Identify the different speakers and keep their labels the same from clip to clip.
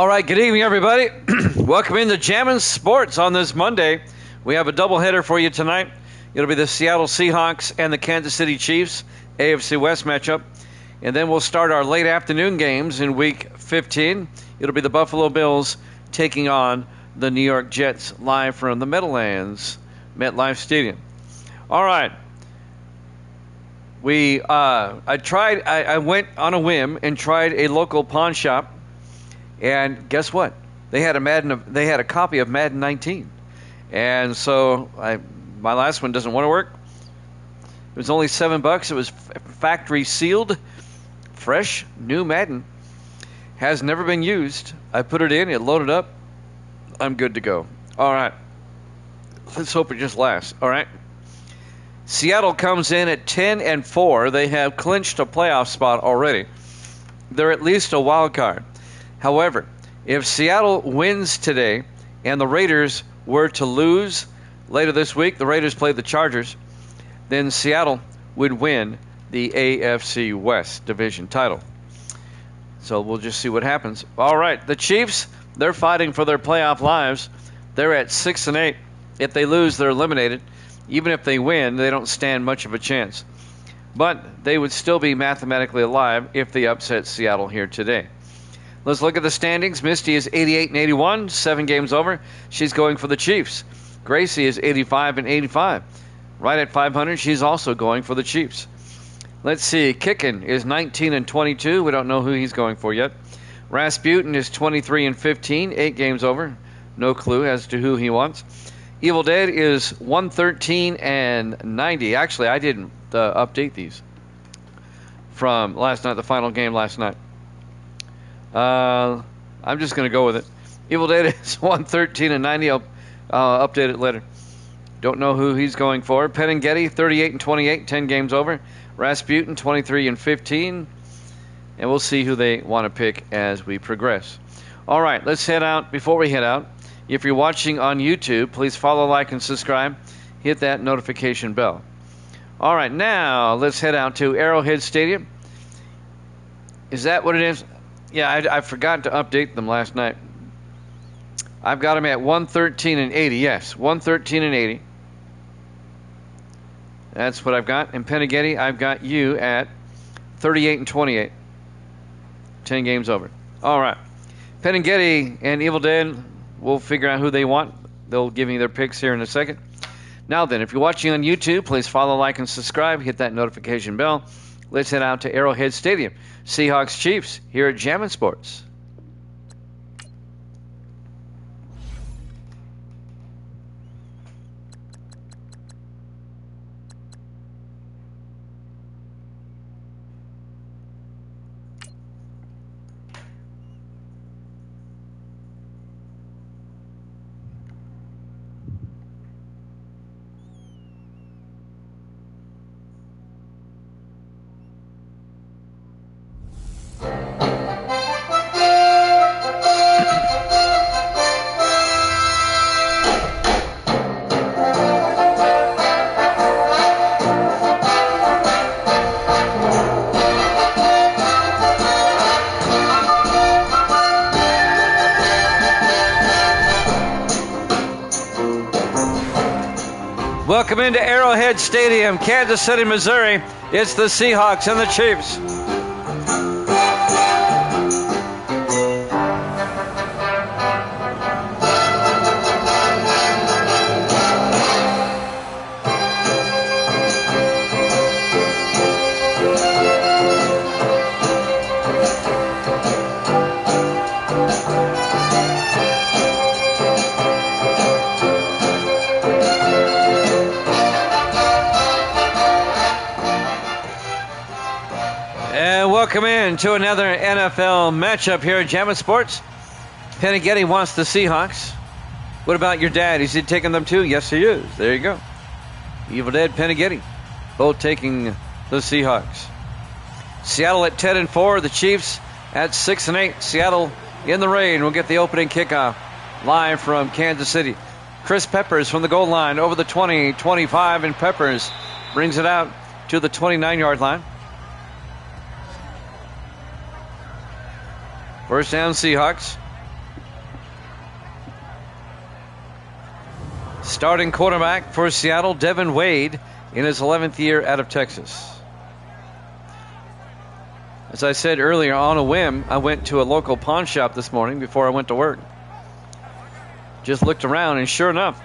Speaker 1: All right, good evening, everybody. Welcome into Jammin' Sports on this Monday. We have a doubleheader for you tonight. It'll be the Seattle Seahawks and the Kansas City Chiefs, AFC West matchup. And then we'll start our late afternoon games in Week 15. It'll be the Buffalo Bills taking on the New York Jets live from the Meadowlands, MetLife Stadium. All right. I went on a whim and tried a local pawn shop. And guess what? They had a copy of Madden 19, and so my last one doesn't want to work. It was only $7. It was factory sealed, fresh, new Madden. Has never been used. I put it in, it loaded up. I'm good to go. All right. Let's hope it just lasts. All right. Seattle comes in at 10-4. They have clinched a playoff spot already. They're at least a wild card. However, if Seattle wins today and the Raiders were to lose later this week, the Raiders play the Chargers, then Seattle would win the AFC West division title. So we'll just see what happens. All right, the Chiefs, they're fighting for their playoff lives. They're at 6-8. If they lose, they're eliminated. Even if they win, they don't stand much of a chance. But they would still be mathematically alive if they upset Seattle here today. Let's look at the standings. Misty is 88-81, 7 games over. She's going for the Chiefs. Gracie is 85-85. Right at 500, she's also going for the Chiefs. Let's see. Kickin is 19-22. We don't know who he's going for yet. Rasputin is 23-15, 8 games over. No clue as to who he wants. Evil Dead is 113-90. Actually, I didn't update these from last night, the final game last night. I'm just going to go with it. Evil Dead is 113-90. I'll update it later. Don't know who he's going for. Penn and Getty, 38-28, 10 games over. Rasputin, 23-15. And we'll see who they want to pick as we progress. All right, let's head out. Before we head out, if you're watching on YouTube, please follow, like, and subscribe. Hit that notification bell. All right, now let's head out to Arrowhead Stadium. Is that what it is? Yeah, I forgot to update them last night. I've got them at 113-80. Yes, 113-80. That's what I've got. And Peneghetti, I've got you at 38-28. 10 games over. All right. Peneghetti and Evil Dead, we'll figure out who they want. They'll give me their picks here in a second. Now then, if you're watching on YouTube, please follow, like, and subscribe. Hit that notification bell. Let's head out to Arrowhead Stadium. Seahawks Chiefs here at Jammin' Sports. Welcome into Arrowhead Stadium, Kansas City, Missouri. It's the Seahawks and the Chiefs. Welcome in to another NFL matchup here at Jammin' Sports. Peneghetti wants the Seahawks. What about your dad? Is he taking them too? Yes, he is. There you go. Evil Dead, Peneghetti, both taking the Seahawks. Seattle at 10-4. The Chiefs at 6-8. Seattle in the rain. We'll get the opening kickoff live from Kansas City. Chris Peppers from the goal line over the 20, 25, and Peppers brings it out to the 29-yard line. First down, Seahawks. Starting quarterback for Seattle, Devin Wade, in his 11th year out of Texas. As I said earlier, on a whim, I went to a local pawn shop this morning before I went to work. Just looked around, and sure enough,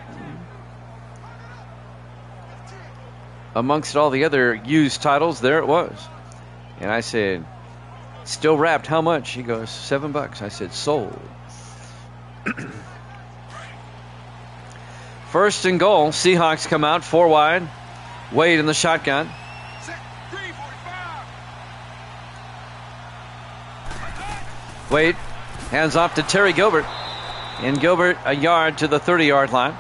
Speaker 1: amongst all the other used titles, there it was. And I said, still wrapped, how much? He goes, $7. I said, sold. First and goal, Seahawks come out, 4 wide. Wade in the shotgun. Wade hands off to Terry Gilbert. And Gilbert a yard to the 30-yard line.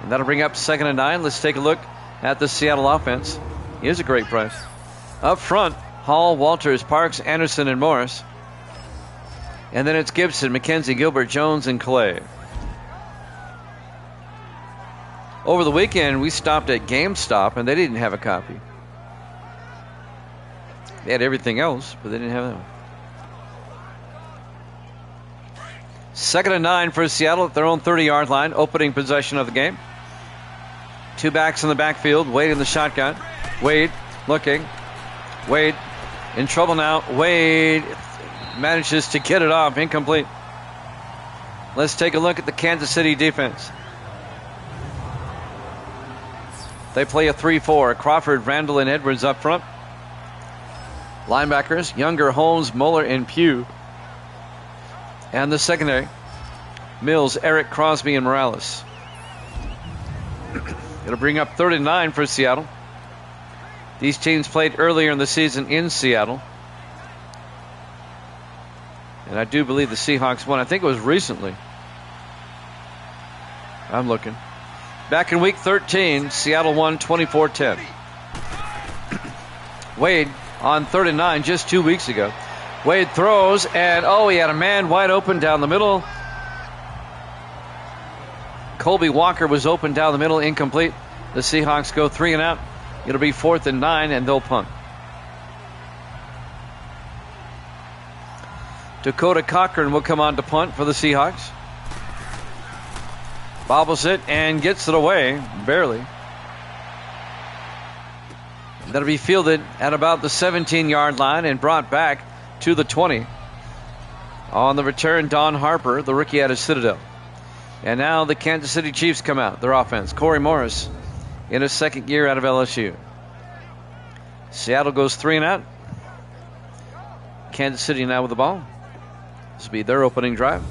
Speaker 1: And that'll bring up 2nd and 9. Let's take a look at the Seattle offense. Here's a great price. Up front, Hall, Walters, Parks, Anderson, and Morris. And then it's Gibson, McKenzie, Gilbert, Jones, and Clay. Over the weekend, we stopped at GameStop, and they didn't have a copy. They had everything else, but they didn't have that one. 2nd and 9 for Seattle at their own 30-yard line, opening possession of the game. 2 backs in the backfield. Wade in the shotgun. Wade looking. Wade in trouble now. Wade manages to get it off. Incomplete. Let's take a look at the Kansas City defense. They play a 3-4. Crawford, Randall, and Edwards up front. Linebackers, Younger, Holmes, Muller, and Pugh. And the secondary, Mills, Eric, Crosby, and Morales. It'll bring up 3rd and 9 for Seattle. These teams played earlier in the season in Seattle. And I do believe the Seahawks won. I think it was recently. I'm looking. Back in week 13, Seattle won 24-10. Wade on 3rd and 9 just 2 weeks ago. Wade throws, and he had a man wide open down the middle. Colby Walker was open down the middle, incomplete. The Seahawks go 3 and out. It'll be 4th and 9, and they'll punt. Dakota Cochran will come on to punt for the Seahawks. Bobbles it and gets it away, barely. That'll be fielded at about the 17-yard line and brought back to the 20. On the return, Don Harper, the rookie out of Citadel. And now the Kansas City Chiefs come out, their offense. Corey Morris in his 2nd year out of LSU. Seattle goes 3 and out. Kansas City now with the ball. This will be their opening drive.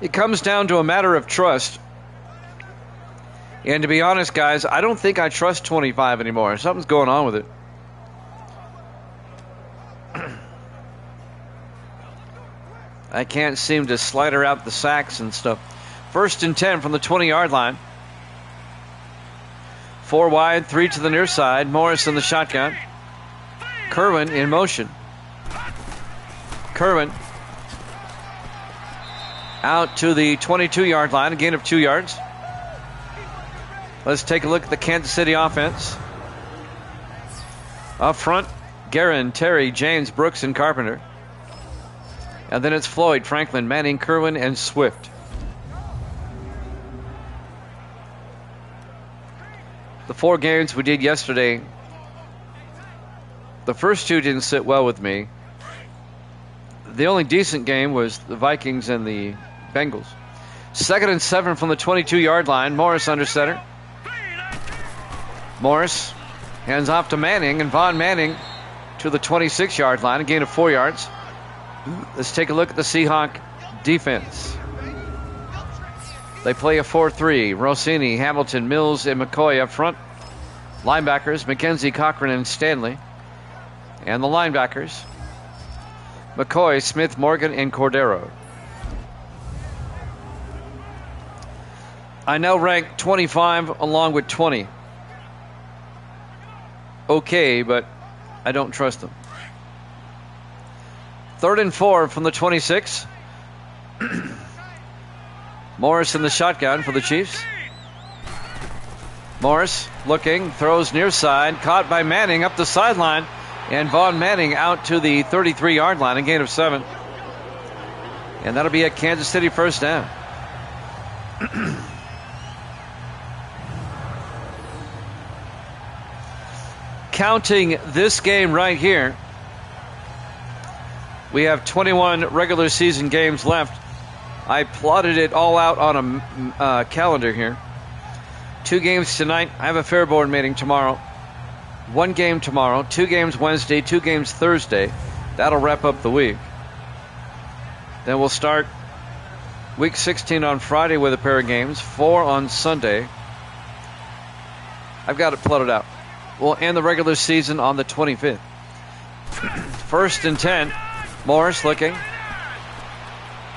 Speaker 1: It comes down to a matter of trust. And to be honest, guys, I don't think I trust 25 anymore. Something's going on with it. I can't seem to slide her out the sacks and stuff. 1st and 10 from the 20-yard line. 4 wide, 3 to the near side. Morris in the shotgun. Kerwin in motion. Kerwin out to the 22-yard line, a gain of 2 yards. Let's take a look at the Kansas City offense. Up front, Guerin, Terry, James, Brooks, and Carpenter. And then it's Floyd, Franklin, Manning, Kerwin, and Swift. The 4 games we did yesterday, the first 2 didn't sit well with me. The only decent game was the Vikings and the Bengals. 2nd and 7 from the 22-yard line. Morris under center. Morris hands off to Manning, and Von Manning to the 26-yard line, a gain of 4 yards. Let's take a look at the Seahawk defense. They play a 4-3. Rossini, Hamilton, Mills, and McCoy up front. Linebackers, McKenzie, Cochran, and Stanley. And the linebackers, McCoy, Smith, Morgan, and Cordero. I now rank 25 along with 20. Okay, but I don't trust them. 3rd and 4 from the 26. Morris in the shotgun for the Chiefs. Morris looking, throws near side, caught by Manning up the sideline, and Von Manning out to the 33-yard line, a gain of 7. And that'll be a Kansas City first down. Counting this game right here, we have 21 regular season games left. I plotted it all out on a calendar here. 2 games tonight. I have a fair board meeting tomorrow. 1 game tomorrow. 2 games Wednesday. 2 games Thursday. That'll wrap up the week. Then we'll start week 16 on Friday with a pair of games. 4 on Sunday. I've got it plotted out. We'll end the regular season on the 25th. 1st and 10. Morris looking.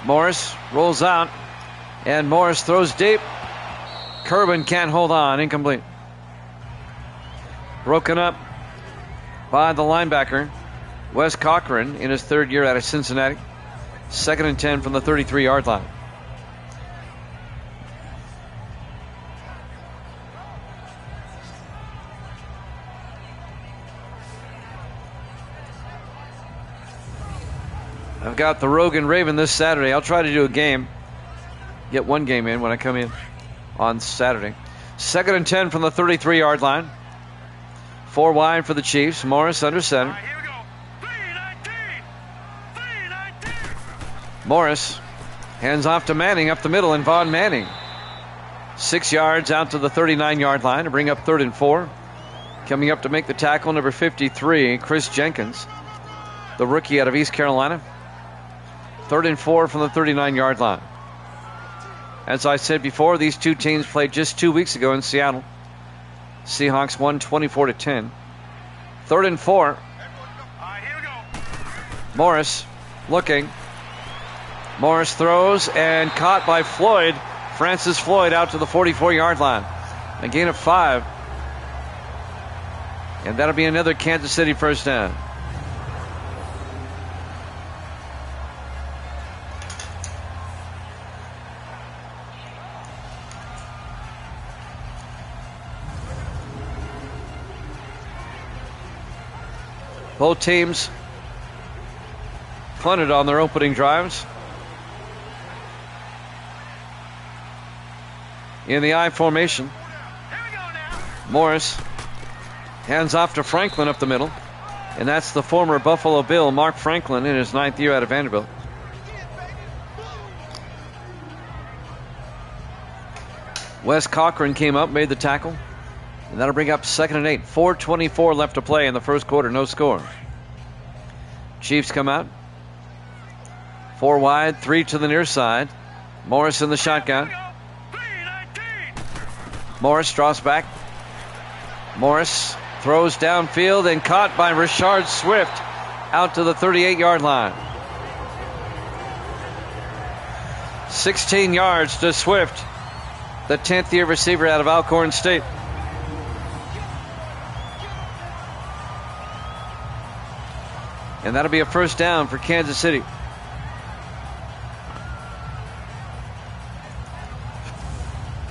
Speaker 1: Morris rolls out. And Morris throws deep. Kerwin can't hold on. Incomplete. Broken up by the linebacker, Wes Cochran, in his 3rd year out of Cincinnati. 2nd and 10 from the 33-yard line. I've got the Rogan Raven this Saturday. I'll try to do a game. Get 1 game in when I come in on Saturday. 2nd and 10 from the 33-yard line. 4 wide for the Chiefs. Morris under center.
Speaker 2: Here we go. 3-19.
Speaker 1: Morris hands off to Manning up the middle, and Vaughn Manning 6 yards out to the 39-yard line to bring up 3rd and 4. Coming up to make the tackle, number 53, Chris Jenkins, the rookie out of East Carolina. 3rd and 4 from the 39-yard line. As I said before, these 2 teams played just 2 weeks ago in Seattle. Seahawks won 24-10. 3rd and 4.
Speaker 2: Here we go.
Speaker 1: Morris looking. Morris throws and caught by Floyd. Francis Floyd out to the 44-yard line. A gain of 5. And that'll be another Kansas City first down. Both teams punted on their opening drives. In the I formation, Morris hands off to Franklin up the middle. And that's the former Buffalo Bill, Mark Franklin, in his 9th year out of Vanderbilt. Wes Cochran came up, made the tackle. And that'll bring up 2nd and 8. 4:24 left to play in the first quarter. No score. Chiefs come out. 4 wide, 3 to the near side. Morris in the shotgun. Morris draws back. Morris throws downfield and caught by Rashard Swift out to the 38-yard line. 16 yards to Swift, the 10th year receiver out of Alcorn State. And that'll be a first down for Kansas City.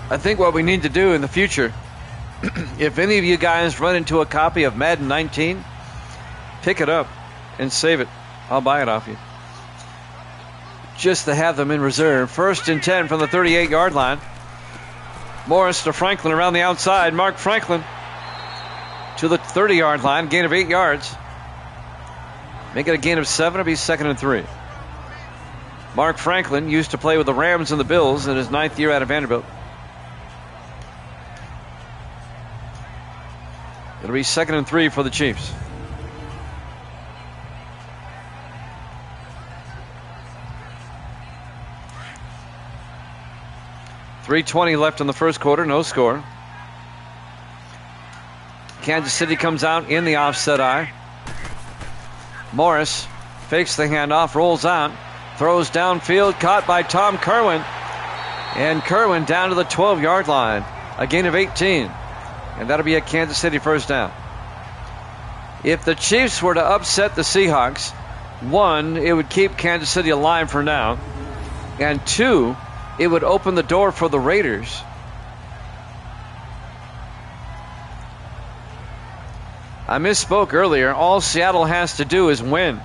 Speaker 1: I think what we need to do in the future, if any of you guys run into a copy of Madden 19, pick it up and save it. I'll buy it off you. Just to have them in reserve. 1st and 10 from the 38-yard line. Morris to Franklin around the outside. Mark Franklin to the 30-yard line. Gain of 8 yards. Make it a gain of 7. It'll be 2nd and 3. Mark Franklin used to play with the Rams and the Bills in his 9th year out of Vanderbilt. It'll be 2nd and 3 for the Chiefs. .320 left in the first quarter. No score. Kansas City comes out in the offset eye. Morris fakes the handoff, rolls out, throws downfield, caught by Tom Kerwin. And Kerwin down to the 12-yard line. A gain of 18. And that'll be a Kansas City first down. If the Chiefs were to upset the Seahawks, 1, it would keep Kansas City alive for now. And 2, it would open the door for the Raiders. I misspoke earlier. All Seattle has to do is win.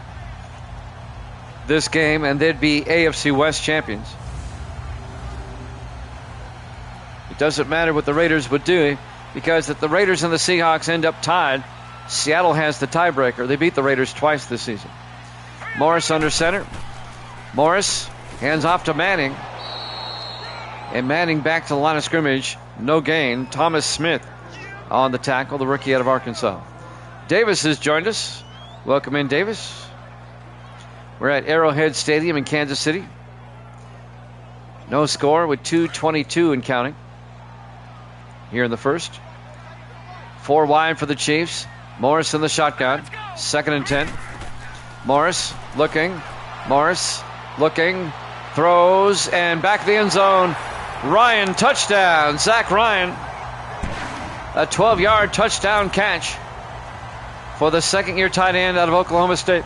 Speaker 1: this game, and they'd be AFC West champions. It doesn't matter what the Raiders would do, because if the Raiders and the Seahawks end up tied, Seattle has the tiebreaker. They beat the Raiders twice this season. Morris under center. Morris hands off to Manning. And Manning back to the line of scrimmage. No gain. Thomas Smith on the tackle, the rookie out of Arkansas. Davis has joined us. Welcome in, Davis. We're at Arrowhead Stadium in Kansas City. No score with 2:22 and counting here in the first. 4 wide for the Chiefs. Morris in the shotgun. 2nd and 10. Morris looking. Throws and back of the end zone. Ryan, touchdown. Zach Ryan. A 12-yard touchdown catch for the second-year tight end out of Oklahoma State.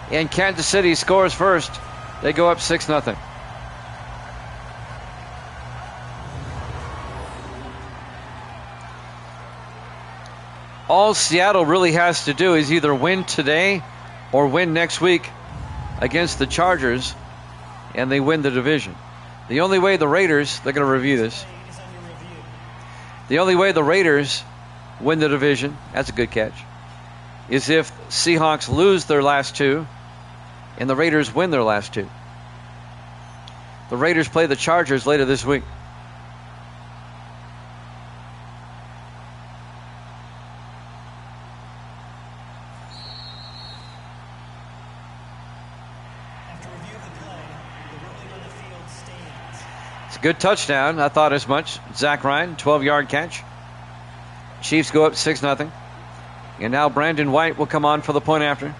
Speaker 1: And Kansas City scores first. They go up 6-0. All Seattle really has to do is either win today or win next week against the Chargers, and they win the division. The only way the Raiders, they're going to review this. The only way the Raiders win the division, that's a good catch, is if Seahawks lose their last 2 and the Raiders win their last 2. The Raiders play the Chargers later this week. Good touchdown. I thought as much. Zach Ryan, 12-yard catch. Chiefs go up 6-0. And now Brandon White will come on for the point after.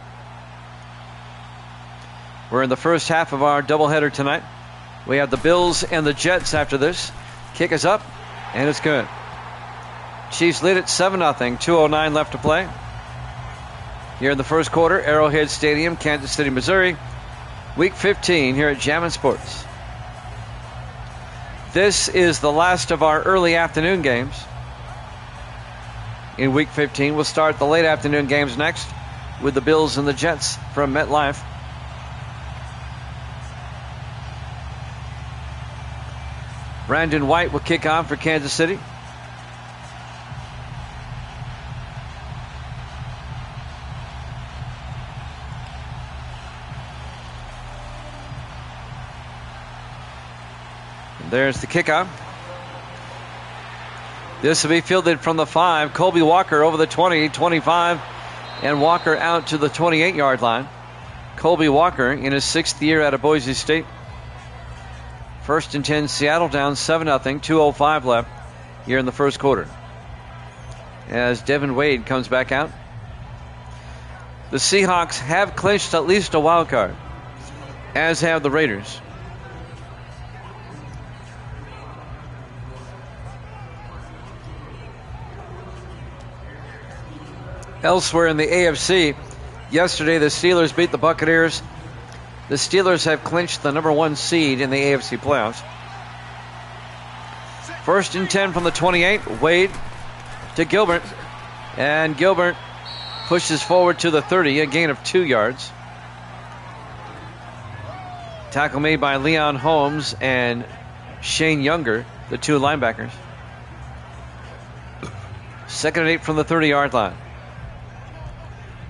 Speaker 1: We're in the first half of our doubleheader tonight. We have the Bills and the Jets after this. Kick is up, and it's good. Chiefs lead it 7-0. 2:09 left to play. Here in the first quarter, Arrowhead Stadium, Kansas City, Missouri. Week 15 here at Jammin' Sports. This is the last of our early afternoon games in Week 15. We'll start the late afternoon games next with the Bills and the Jets from MetLife. Brandon White will kick off for Kansas City. There's the kickoff. This will be fielded from the 5. Colby Walker over the 20, 25, and Walker out to the 28-yard line. Colby Walker in his 6th year out of Boise State. 1st and 10, Seattle down 7-0, 2:05 left here in the first quarter. As Devin Wade comes back out. The Seahawks have clinched at least a wild card, as have the Raiders. Elsewhere in the AFC, yesterday the Steelers beat the Buccaneers. The Steelers have clinched the number 1 seed in the AFC playoffs. 1st and 10 from the 28. Wade to Gilbert. And Gilbert pushes forward to the 30, a gain of 2 yards. Tackle made by Leon Holmes and Shane Younger, the 2 linebackers. 2nd and 8 from the 30-yard line.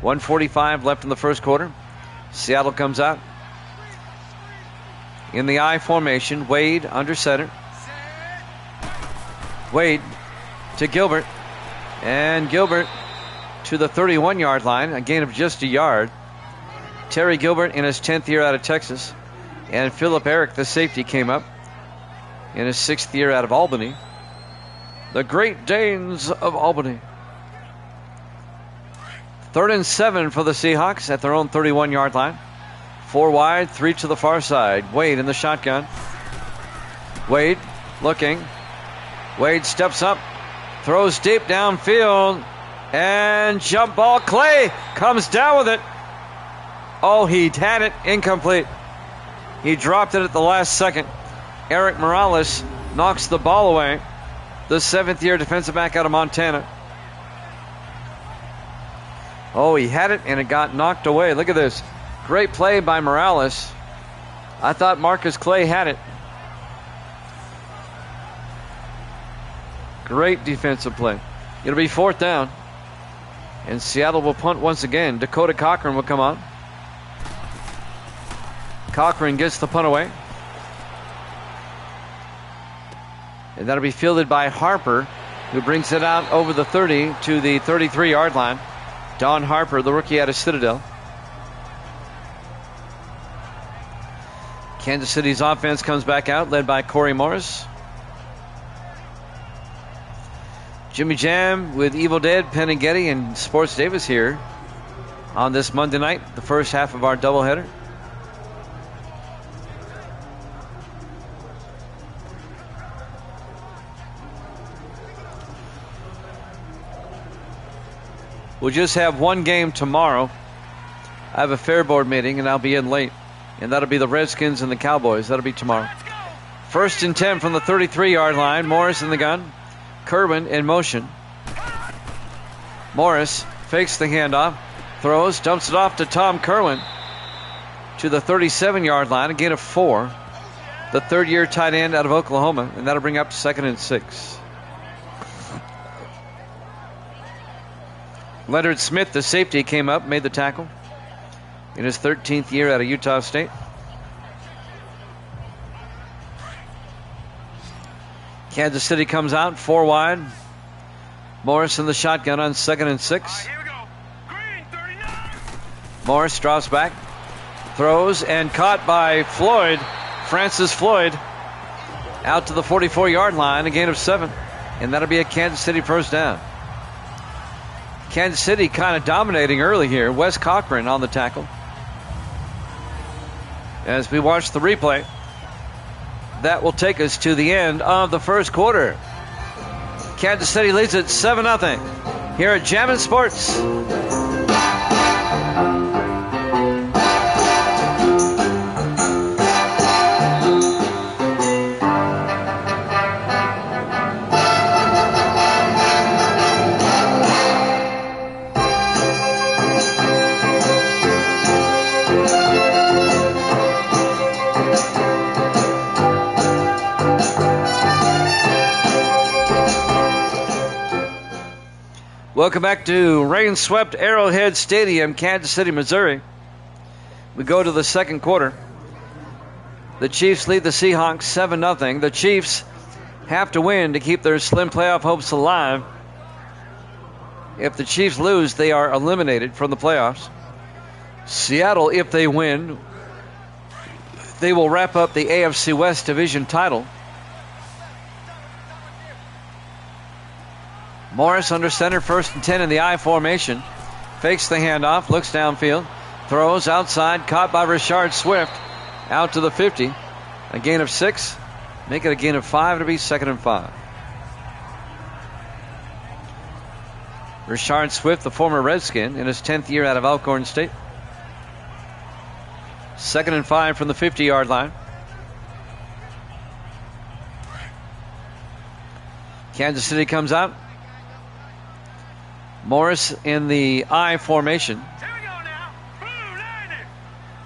Speaker 1: 1:45 left in the first quarter. Seattle comes out in the I formation. Wade under center. Wade to Gilbert. And Gilbert to the 31-yard line, a gain of just a yard. Terry Gilbert in his 10th year out of Texas. And Philip Eric, the safety, came up in his 6th year out of Albany. The Great Danes of Albany. 3rd and 7 for the Seahawks at their own 31-yard line. 4 wide, 3 to the far side. Wade in the shotgun. Wade looking. Wade steps up, throws deep downfield, and jump ball. Clay comes down with it. Oh, he had it. Incomplete. He dropped it at the last second. Eric Morales knocks the ball away. The 7th-year defensive back out of Montana. Oh, he had it, and it got knocked away. Look at this. Great play by Morales. I thought Marcus Clay had it. Great defensive play. It'll be 4th down. And Seattle will punt once again. Dakota Cochran will come on. Cochran gets the punt away. And that'll be fielded by Harper, who brings it out over the 30 to the 33-yard line. Don Harper, the rookie out of Citadel. Kansas City's offense comes back out, led by Corey Morris. Jimmy Jam with Evil Dead, Penn and Getty, and Sports Davis here on this Monday night, the first half of our doubleheader. We'll just have one game tomorrow. I have a fair board meeting, and I'll be in late. And that'll be the Redskins and the Cowboys. That'll be tomorrow. 1st and 10 from the 33-yard line. Morris in the gun. Kerwin in motion. Morris fakes the handoff. Throws, dumps it off to Tom Kerwin to the 37-yard line. A gain of 4. The third-year tight end out of Oklahoma. And that'll bring up 2nd and 6. Leonard Smith, the safety, came up, made the tackle in his 13th year out of Utah State. Kansas City comes out 4 wide. Morris in the shotgun on 2nd and 6.
Speaker 2: Here we go. Green 39.
Speaker 1: Morris drops back, throws, and caught by Floyd, Francis Floyd, out to the 44-yard line, a gain of 7. And that'll be a Kansas City first down. Kansas City kind of dominating early here. Wes Cochran on the tackle. As we watch the replay, that will take us to the end of the first quarter. Kansas City leads it 7-0 here at Jammin' Sports. Welcome back to rain-swept Arrowhead Stadium, Kansas City, Missouri. We go to the second quarter. The Chiefs lead the Seahawks 7-0. The Chiefs have to win to keep their slim playoff hopes alive. If the Chiefs lose, they are eliminated from the playoffs. Seattle, if they win, they will wrap up the AFC West division title. Morris under center, 1st and 10 in the I formation. Fakes the handoff, looks downfield, throws outside, caught by Rashard Swift, out to the 50. A gain of 6, make it a gain of 5 to be 2nd and 5. Rashard Swift, the former Redskin, in his 10th year out of Alcorn State. 2nd and 5 from the 50-yard line. Kansas City comes out. Morris in the I formation.
Speaker 2: Here we go now. Blue Lightning.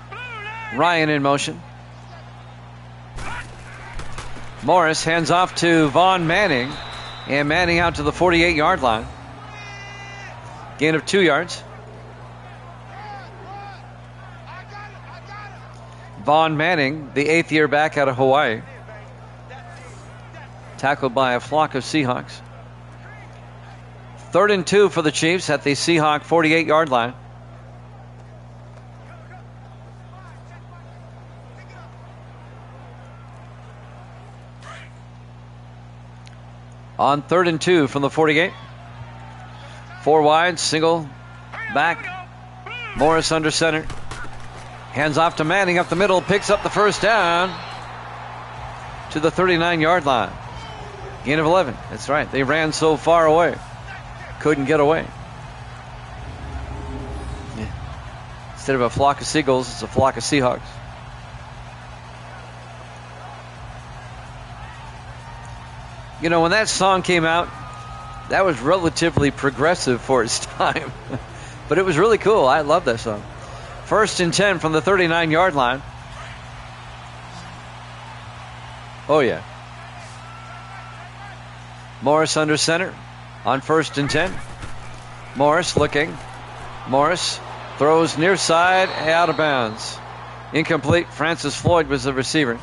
Speaker 2: Blue Lightning.
Speaker 1: Ryan in motion. Morris hands off to Vaughn Manning. And Manning out to the 48-yard line. Gain of 2 yards. Vaughn Manning, the 8th year back out of Hawaii. Tackled by a flock of Seahawks. 3rd and 2 for the Chiefs at the Seahawk 48-yard line. On 3rd and 2 from the 48. 4 wide, single back. Morris under center. Hands off to Manning up the middle, picks up the first down to the 39-yard line. Gain of 11. That's right. They ran so far away. Couldn't get away. Yeah. Instead of a flock of seagulls, it's a flock of Seahawks. You know, when that song came out, that was relatively progressive for its time. But it was really cool. I love that song. First and 10 from the 39-yard line. Oh, yeah. Morris under center on first and 10. Morris looking. Morris throws near side, out of bounds. Incomplete. Francis Floyd was the receiver.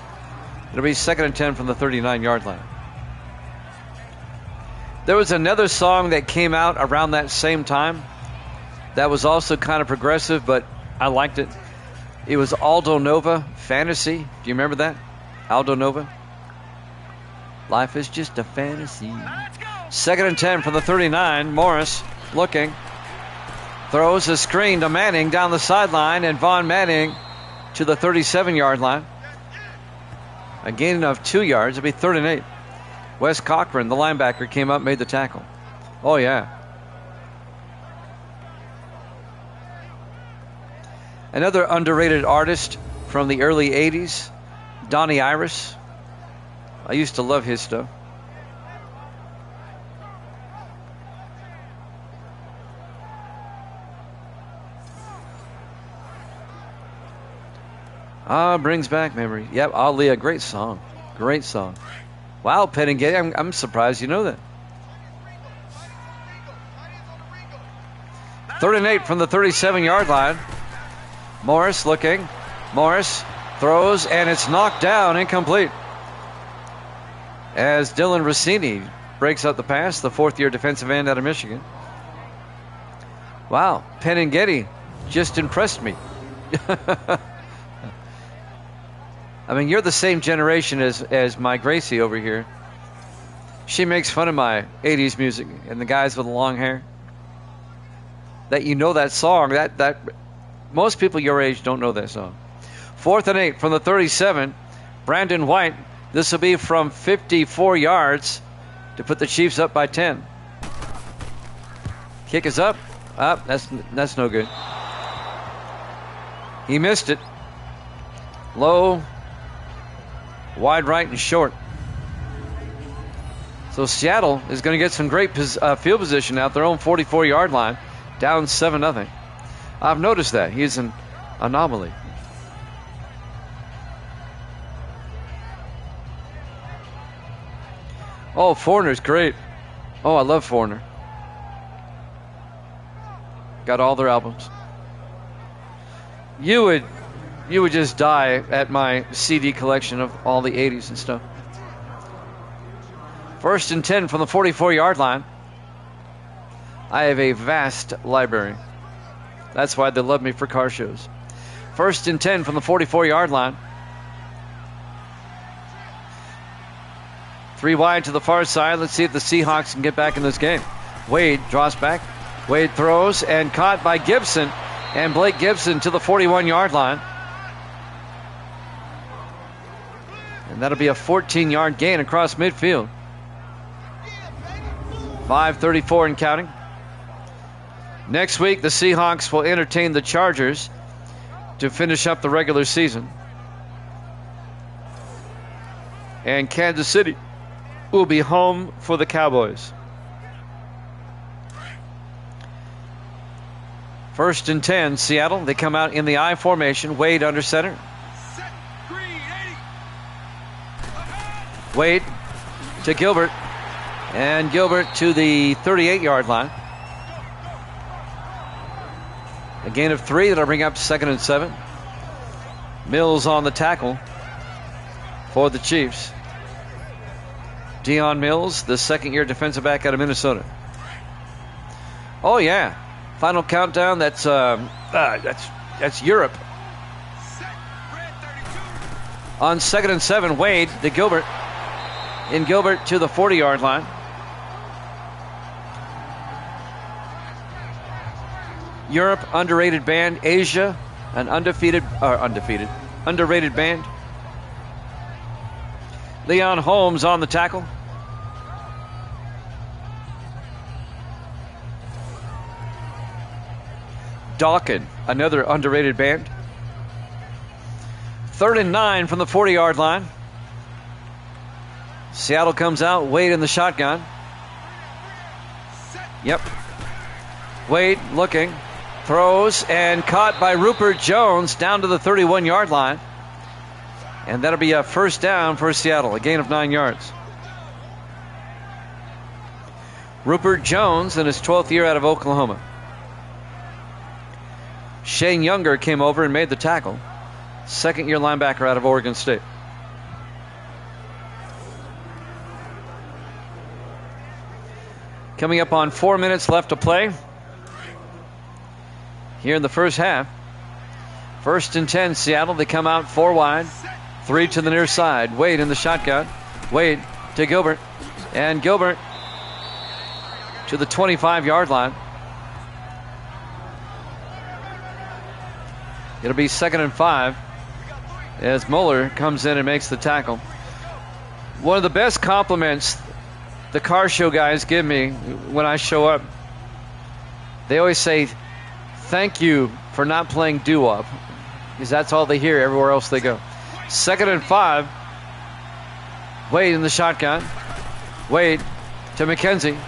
Speaker 1: It'll be second and 10 from the 39-yard line. There was another song that came out around that same time that was also kind of progressive, but I liked it. It was Aldo Nova, Fantasy. Do you remember that? Aldo Nova? Life is just a fantasy. Second and 10 from the 39. Morris looking. Throws a screen to Manning down the sideline, and Vaughn Manning to the 37-yard line. A gain of 2 yards. It'll be third and 8. Wes Cochran, the linebacker, came up, made the tackle. Oh, yeah. Another underrated artist from the early 80s, Donnie Iris. I used to love his stuff. Brings back memory. Yep, Ali, a great song. Great song. Wow, Peningay, I'm surprised you know that. Third and 8 from the 37-yard line. Morris looking. Morris throws, and it's knocked down, incomplete. As Dylan Rossini breaks up the pass, the fourth-year defensive end out of Michigan. Wow, Peningay just impressed me. I mean, you're the same generation as my Gracie over here. She makes fun of my 80s music and the guys with the long hair. That you know that song. That most people your age don't know that song. Fourth and 8 from the 37. Brandon White. This will be from 54 yards to put the Chiefs up by 10. Kick is up. Up. That's no good. He missed it. Low. Wide right and short. So Seattle is going to get some great field position out their own 44-yard line, down 7-0. I've noticed that. He's an anomaly. Oh, Foreigner's great. Oh, I love Foreigner. Got all their albums. You would just die at my CD collection of all the 80s and stuff. First and 10 from the 44-yard line. I have a vast library. That's why they love me for car shows. First and 10 from the 44-yard line. 3 wide to the far side. Let's see if the Seahawks can get back in this game. Wade draws back. Wade throws and caught by Gibson. And Blake Gibson to the 41-yard line. And that'll be a 14-yard gain across midfield. 5:34 and counting. Next week, the Seahawks will entertain the Chargers to finish up the regular season. And Kansas City will be home for the Cowboys. First and 10, Seattle. They come out in the I formation. Wade under center. Wade to Gilbert. And Gilbert to the 38-yard line. A gain of 3 that'll bring up second and 7. Mills on the tackle for the Chiefs. Deion Mills, the second-year defensive back out of Minnesota. Oh yeah, final countdown. That's Europe. On second and 7, Wade to Gilbert. In Gilbert to the 40-yard line. Europe, underrated band. Asia, an underrated band. Leon Holmes on the tackle. Dawkin, another underrated band. Third and 9 from the 40-yard line. Seattle comes out. Wade in the shotgun. Yep. Wade looking. Throws and caught by Rupert Jones down to the 31-yard line. And that'll be a first down for Seattle, a gain of 9 yards. Rupert Jones in his 12th year out of Oklahoma. Shane Younger came over and made the tackle. Second-year linebacker out of Oregon State. Coming up on 4 minutes left to play here in the first half. 1st and 10, Seattle. They come out 4 wide, 3 to the near side. Wade in the shotgun. Wade to Gilbert. And Gilbert to the 25-yard line. It'll be 2nd and 5 as Mueller comes in and makes the tackle. One of the best compliments the car show guys give me when I show up, they always say, thank you for not playing doo-wop, because that's all they hear everywhere else they go. 2nd and 5. Wade in the shotgun. Wade to McKenzie.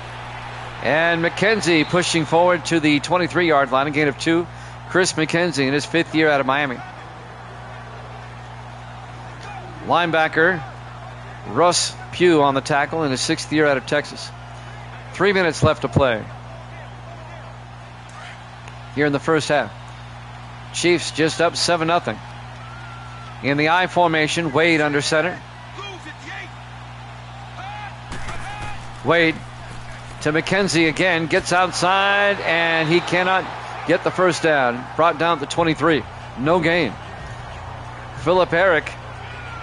Speaker 1: And McKenzie pushing forward to the 23-yard line, a gain of 2. Chris McKenzie in his 5th year out of Miami. Linebacker Russ Pugh on the tackle in his 6th year out of Texas. 3 minutes left to play here in the first half. Chiefs just up 7-0. In the I formation, Wade under center. Wade to McKenzie again, gets outside, and he cannot get the first down. Brought down to 23. No gain. Philip Eric,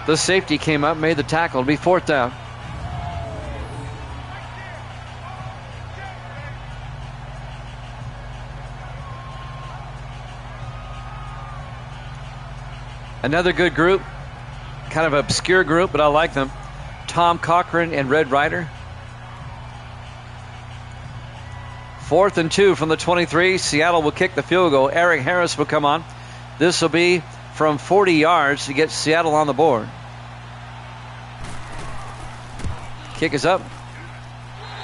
Speaker 1: the safety, came up, made the tackle. It'll be 4th down. Another good group, kind of obscure group, but I like them. Tom Cochran and Red Ryder. 4th and 2 from the 23. Seattle will kick the field goal. Eric Harris will come on. This will be from 40 yards to get Seattle on the board. Kick is up.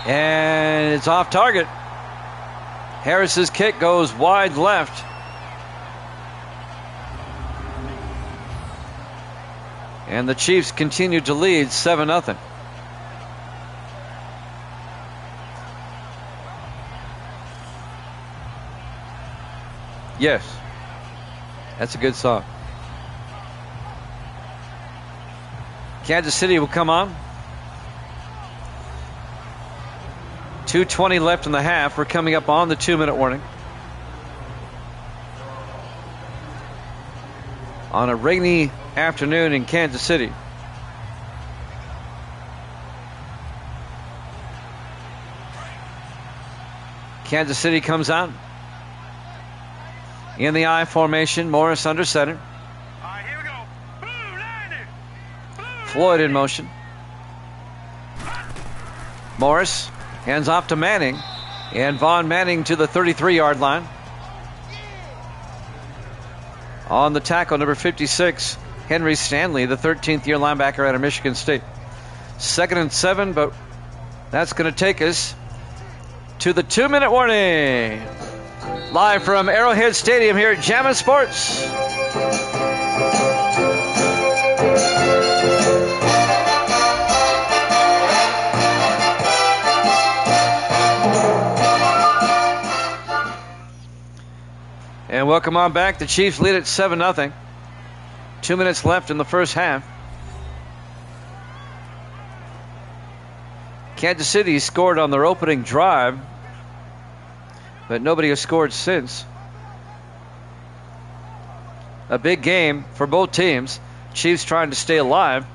Speaker 1: And it's off target. Harris's kick goes wide left. And the Chiefs continue to lead 7-0. Yes. That's a good song. Kansas City will come on. 2:20 left in the half. We're coming up on the 2-minute warning. On a rainy afternoon in Kansas City. Kansas City comes out. In the I formation, Morris under center.
Speaker 2: All right, here we go. Blue, landing. Blue,
Speaker 1: Floyd in motion. Morris hands off to Manning. And Vaughn Manning to the 33-yard line. On the tackle, number 56, Henry Stanley, the 13th year linebacker out of Michigan State. 2nd and 7, but that's going to take us to the 2-minute warning. Live from Arrowhead Stadium here at Jammin' Sports. And welcome on back. The Chiefs lead at 7-0. 2 minutes left in the first half. Kansas City scored on their opening drive, but nobody has scored since. A big game for both teams. Chiefs trying to stay alive.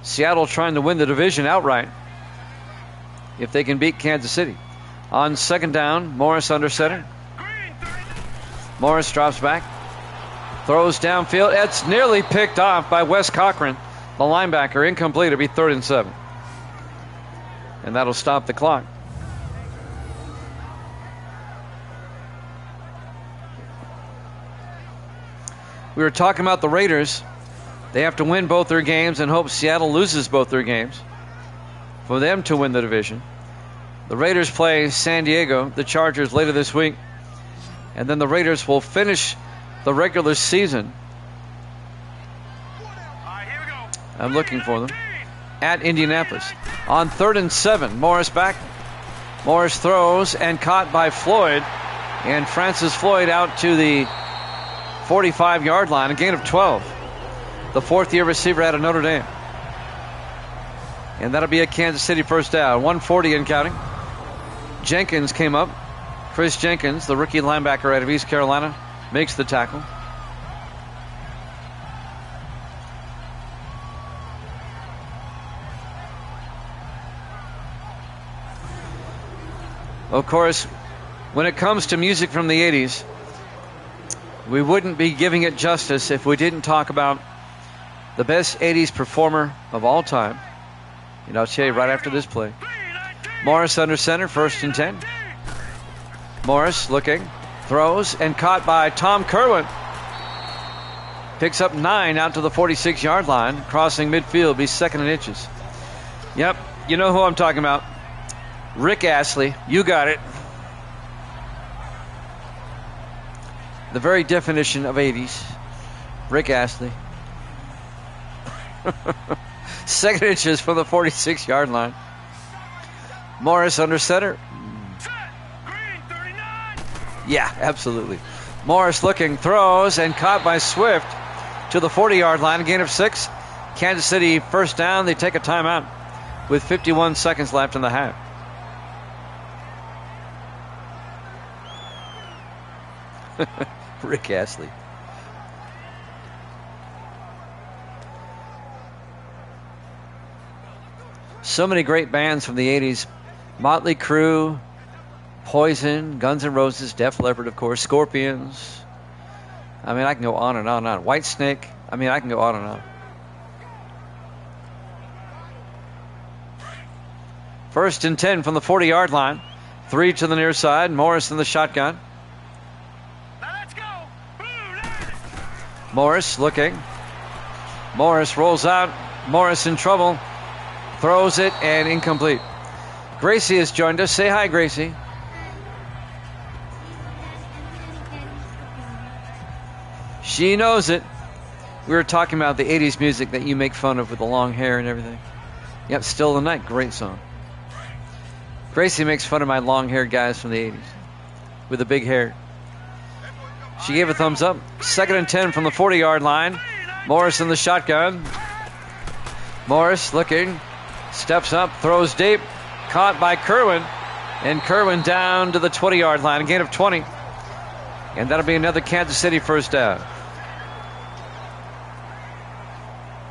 Speaker 1: Seattle trying to win the division outright if they can beat Kansas City. On 2nd down, Morris under center. Morris drops back. Throws downfield. It's nearly picked off by Wes Cochran, the linebacker. Incomplete. It'll be 3rd and 7. And that'll stop the clock. We were talking about the Raiders. They have to win both their games and hope Seattle loses both their games for them to win the division. The Raiders play San Diego, the Chargers, later this week And then the Raiders will finish the regular season. I'm looking for them. At Indianapolis. On 3rd and 7. Morris back. Morris throws and caught by Floyd. And Francis Floyd out to the 45-yard line. A gain of 12. The fourth-year receiver out of Notre Dame. And that'll be a Kansas City first down. 140 and counting. Jenkins came up. Chris Jenkins, the rookie linebacker out of East Carolina, makes the tackle. Of course, when it comes to music from the 80s, we wouldn't be giving it justice if we didn't talk about the best 80s performer of all time. And I'll tell you right after this play. Morris under center, 1st and 10. Morris looking, throws, and caught by Tom Kerwin. Picks up 9 out to the 46-yard line, crossing midfield, be 2nd and inches. Yep, you know who I'm talking about. Rick Astley, you got it. The very definition of 80s. Rick Astley. 2nd inches from the 46-yard line. Morris under center. Yeah, absolutely. Morris looking, throws, and caught by Swift to the 40-yard line. A gain of 6. Kansas City first down. They take a timeout with 51 seconds left in the half. Rick Astley. So many great bands from the 80s. Motley Crue, Poison, Guns N' Roses, Def Leppard, of course, Scorpions. I mean, I can go on and on and on. Whitesnake. I mean, I can go on and on. 1st and 10 from the 40-yard line. 3 to the near side. Morris in the shotgun. Morris looking. Morris rolls out. Morris in trouble. Throws it and incomplete. Gracie has joined us. Say hi, Gracie. She knows it. We were talking about the 80s music that you make fun of with the long hair and everything. Yep, Still the Night. Great song. Gracie makes fun of my long-haired guys from the 80s with the big hair. She gave a thumbs up. 2nd and 10 from the 40-yard line. Morris in the shotgun. Morris looking. Steps up. Throws deep. Caught by Kerwin. And Kerwin down to the 20-yard line. A gain of 20. And that'll be another Kansas City first down.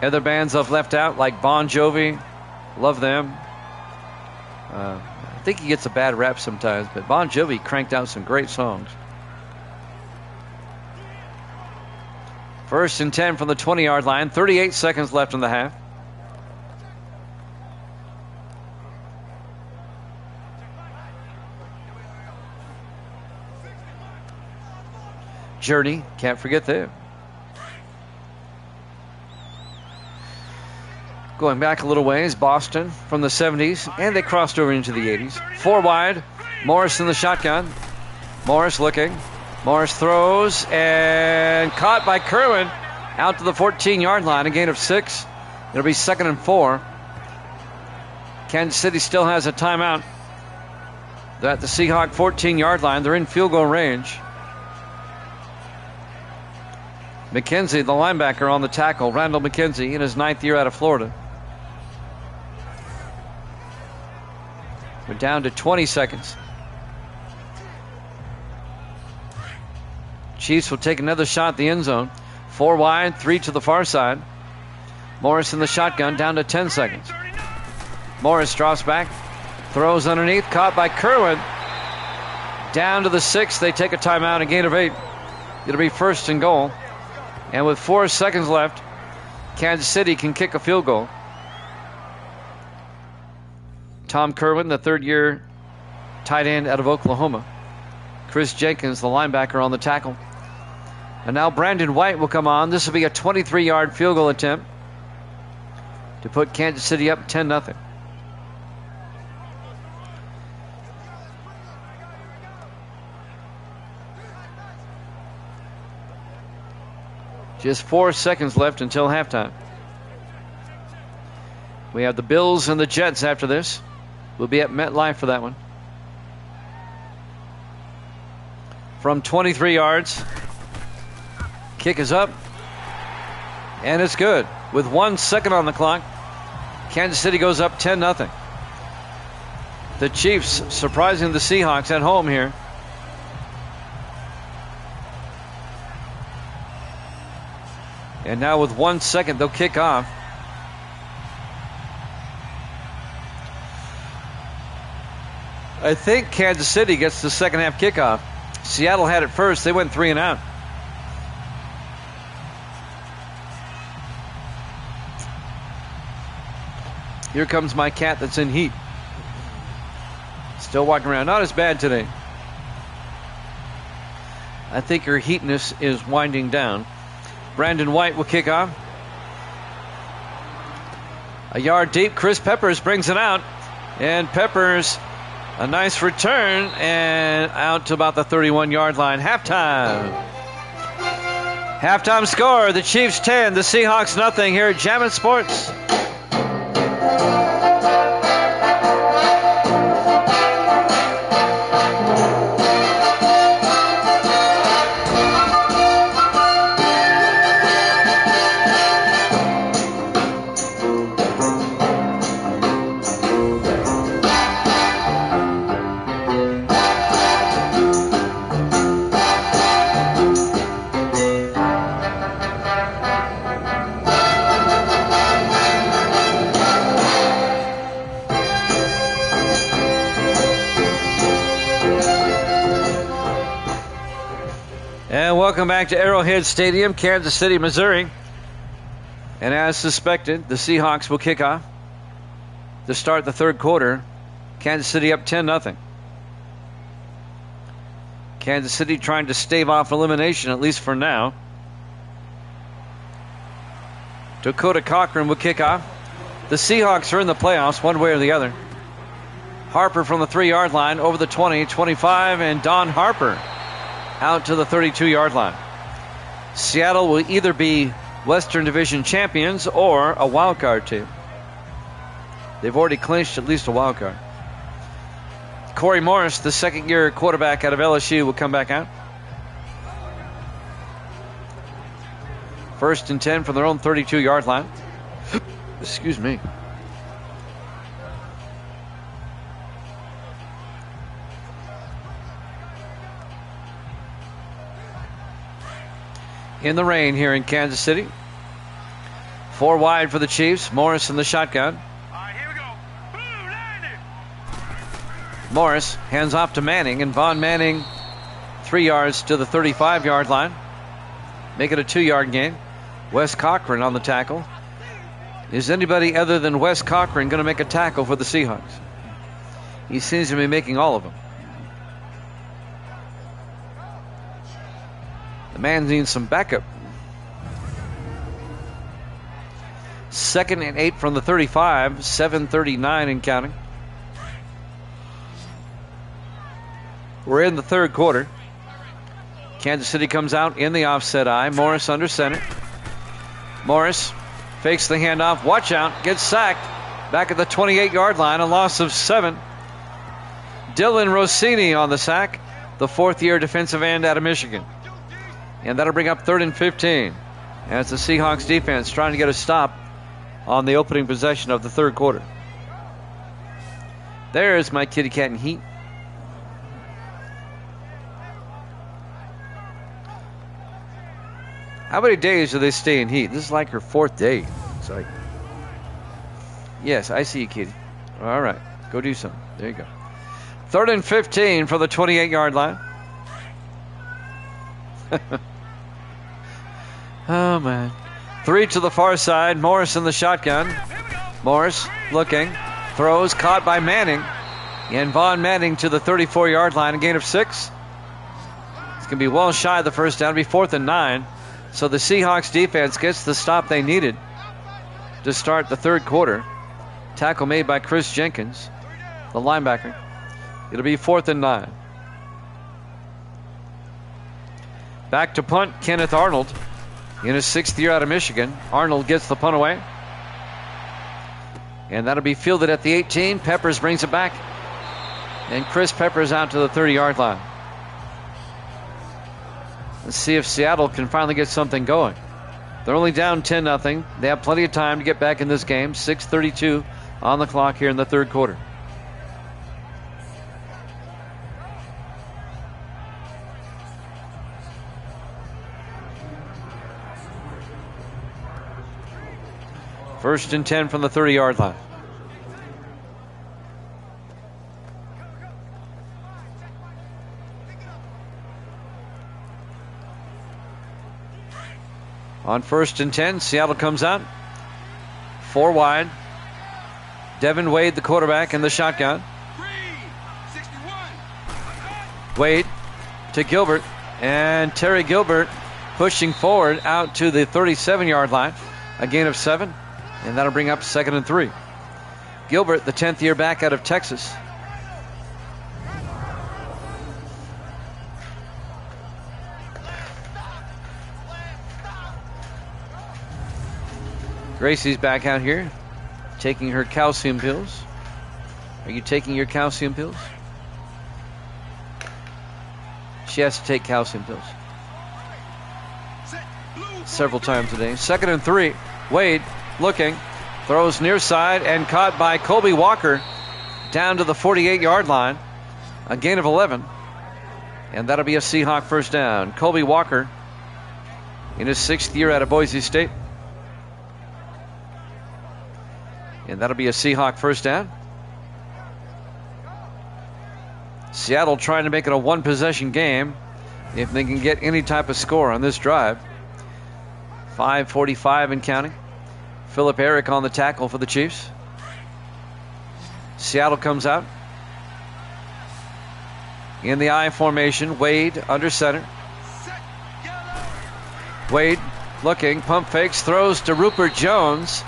Speaker 1: Other bands I've left out, like Bon Jovi. Love them. I think he gets a bad rap sometimes, but Bon Jovi cranked out some great songs. 1st and 10 from the 20-yard line. 38 seconds left in the half. Journey, can't forget them. Going back a little ways, Boston from the 70s, and they crossed over into the 80s. 4 wide, Morris in the shotgun. Morris looking. Morris throws and caught by Kerwin out to the 14-yard line. A gain of 6. It'll be 2nd and 4. Kansas City still has a timeout. They're at the Seahawk 14-yard line. They're in field goal range. McKenzie, the linebacker, on the tackle. Randall McKenzie in his 9th year out of Florida. We're down to 20 seconds. Chiefs will take another shot at the end zone. 4 wide, 3 to the far side. Morris in the shotgun, down to 10 seconds. Morris drops back, throws underneath, caught by Kerwin. Down to the 6. They take a timeout, a gain of 8. It'll be 1st and goal. And with 4 seconds left, Kansas City can kick a field goal. Tom Kerwin, the 3rd-year tight end out of Oklahoma. Chris Jenkins, the linebacker, on the tackle. And now Brandon White will come on. This will be a 23-yard field goal attempt to put Kansas City up 10-0. Just 4 seconds left until halftime. We have the Bills and the Jets after this. We'll be at MetLife for that one. From 23 yards. Kick is up. And it's good. With 1 second on the clock, Kansas City goes up 10-0. The Chiefs surprising the Seahawks at home here. And now with 1 second, they'll kick off. I think Kansas City gets the second half kickoff. Seattle had it first. They went 3 and out. Here comes my cat that's in heat. Still walking around. Not as bad today. I think her heatness is winding down. Brandon White will kick off. A yard deep. Chris Peppers brings it out. And Peppers, a nice return. And out to about the 31-yard line. Halftime. Halftime score. The Chiefs 10. The Seahawks nothing here at Jammin' Sports. Welcome back to Arrowhead Stadium, Kansas City, Missouri. And as suspected, the Seahawks will kick off to start the third quarter. Kansas City up 10-0. Kansas City trying to stave off elimination, at least for now. Dakota Cochran will kick off. The Seahawks are in the playoffs one way or the other. Harper from the 3-yard line over the 20, 25, and Don Harper out to the 32-yard line. Seattle will either be Western Division champions or a wild card team. They've already clinched at least a wild card. Corey Morris, the second-year quarterback out of LSU, will come back out. 1st and 10 from their own 32-yard line. Excuse me. In the rain here in Kansas City. 4 wide for the Chiefs. Morris in the shotgun.
Speaker 2: All right, here we go. Blue, landing.
Speaker 1: Morris hands off to Manning, and Von Manning 3 yards to the 35-yard line. Make it a 2-yard gain. Wes Cochran on the tackle. Is anybody other than Wes Cochran going to make a tackle for the Seahawks? He seems to be making all of them. The man needs some backup. 2nd and 8 from the 35. 7:39 and counting. We're in the third quarter. Kansas City comes out in the offset eye. Morris under center. Morris fakes the handoff. Watch out. Gets sacked. Back at the 28-yard line. A loss of 7. Dylan Rossini on the sack. The 4th-year defensive end out of Michigan. And that'll bring up 3rd and 15. As the Seahawks defense trying to get a stop on the opening possession of the third quarter. There's my kitty cat in heat. How many days do they stay in heat? This is like her 4th day. It's like, yes, I see you, kitty. All right, go do something. There you go. 3rd and 15 for the 28-yard line. Oh, man. 3 to the far side. Morris in the shotgun. Morris looking. Throws. Caught by Manning. And Von Manning to the 34-yard line. A gain of 6. It's going to be well shy of the first down. It'll be 4th and 9. So the Seahawks defense gets the stop they needed to start the third quarter. Tackle made by Chris Jenkins, the linebacker. It'll be 4th and 9. Back to punt, Kenneth Arnold. in his 6th year out of Michigan. Arnold gets the punt away. And that'll be fielded at the 18. Peppers brings it back. And Chris Peppers out to the 30-yard line. Let's see if Seattle can finally get something going. They're only down 10-0. They have plenty of time to get back in this game. 6:32 on the clock here in the third quarter. First and 10 from the 30-yard line. On first and 10, Seattle comes out. 4 wide. Devin Wade, the quarterback, in the shotgun. Wade to Gilbert. And Terry Gilbert pushing forward out to the 37-yard line. A gain of 7. And that'll bring up 2nd and 3. Gilbert, the 10th year back out of Texas. Gracie's back out here taking her calcium pills. Are you taking your calcium pills? She has to take calcium pills several times a day. 2nd and 3. Wade looking, throws near side and caught by Colby Walker down to the 48-yard line. A gain of 11. And that'll be a Seahawk first down. Colby Walker in his 6th year out of Boise State. And that'll be a Seahawk first down. Seattle trying to make it a one-possession game if they can get any type of score on this drive. 5:45 and counting. Philip Eric on the tackle for the Chiefs. Seattle comes out in the I formation. Wade under center. Wade looking, pump fakes, throws to Rupert Jones.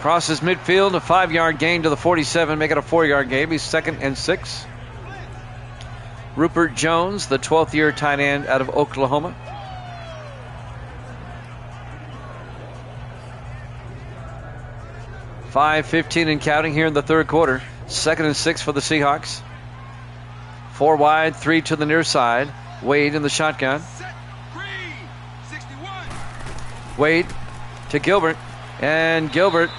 Speaker 1: Crosses midfield, a 5-yard gain to the 47, make it a 4-yard gain. He's 2nd and 6. Rupert Jones, the 12th year tight end out of Oklahoma. .5:15 and counting here in the third quarter. 2nd and 6 for the Seahawks. 4 wide, 3 to the near side. Wade in the shotgun. Wade to Gilbert. And Gilbert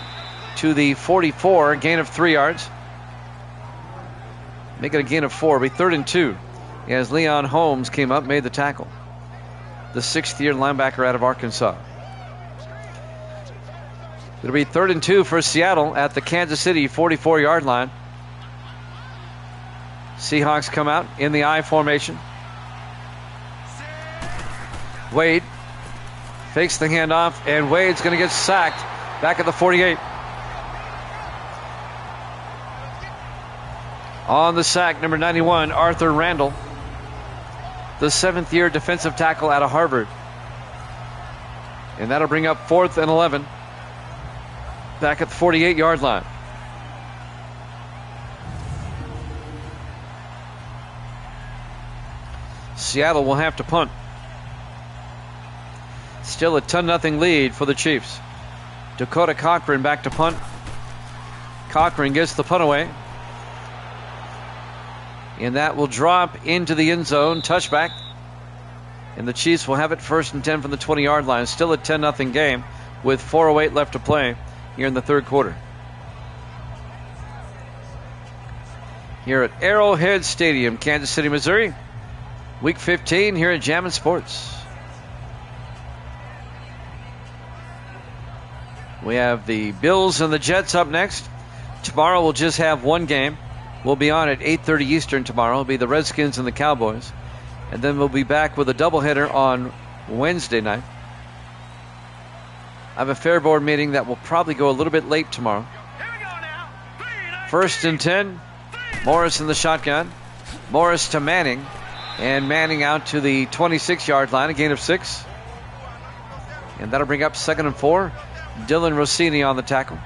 Speaker 1: to the 44, gain of 3 yards. Make it a gain of 4. It'll be 3rd and 2 as Leon Holmes came up, made the tackle. The 6th year linebacker out of Arkansas. It'll be 3rd and 2 for Seattle at the Kansas City 44-yard line. Seahawks come out in the I formation. Wade fakes the handoff, and Wade's going to get sacked back at the 48. On the sack, number 91, Arthur Randall, the 7th year defensive tackle out of Harvard. And that'll bring up 4th and 11. Back at the 48-yard line. Seattle will have to punt. Still a 10-0 lead for the Chiefs. Dakota Cochran back to punt. Cochran gets the punt away. And that will drop into the end zone. Touchback. And the Chiefs will have it 1st and 10 from the 20-yard line. Still a 10-0 game with 4:08 left to play here in the third quarter. Here at Arrowhead Stadium, Kansas City, Missouri. Week 15 here at Jammin' Sports. We have the Bills and the Jets up next. Tomorrow we'll just have one game. We'll be on at 8:30 Eastern tomorrow. It'll be the Redskins and the Cowboys. And then we'll be back with a doubleheader on Wednesday night. I have a fair board meeting that will probably go a little bit late tomorrow. 1st and 10. Morris in the shotgun. Morris to Manning. And Manning out to the 26-yard line, a gain of 6. And that'll bring up 2nd and 4. Dylan Rossini on the tackle.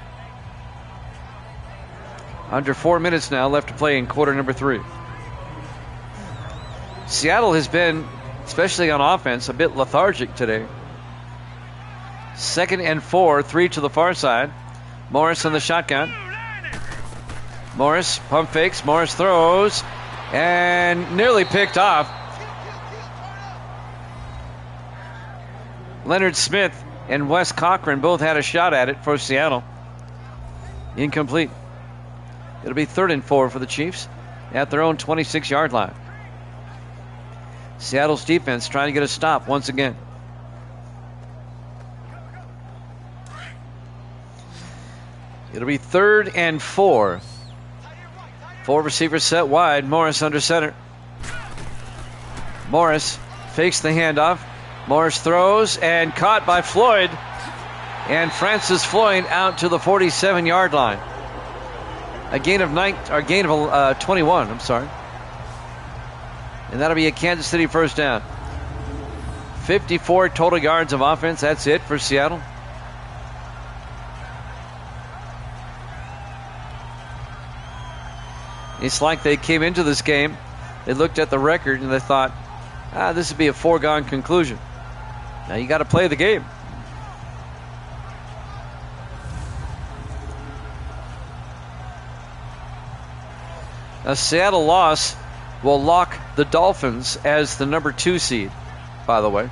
Speaker 1: Under 4 minutes now left to play in quarter number 3. Seattle has been, especially on offense, a bit lethargic today. 2nd and 4, 3 to the far side. Morris in the shotgun. Morris pump fakes. Morris throws and nearly picked off. Leonard Smith and Wes Cochran both had a shot at it for Seattle. Incomplete. It'll be 3rd and 4 for the Chiefs at their own 26-yard line. Seattle's defense trying to get a stop once again. It'll be 3rd and 4. 4 receivers set wide. Morris under center. Morris fakes the handoff. Morris throws and caught by Floyd. And Francis Floyd out to the 47-yard line. A gain of 21, I'm sorry. And that'll be a Kansas City first down. 54 total yards of offense. That's it for Seattle. It's like they came into this game, they looked at the record and they thought, this would be a foregone conclusion. Now you got to play the game. A Seattle loss will lock the Dolphins as the number 2 seed, by the way.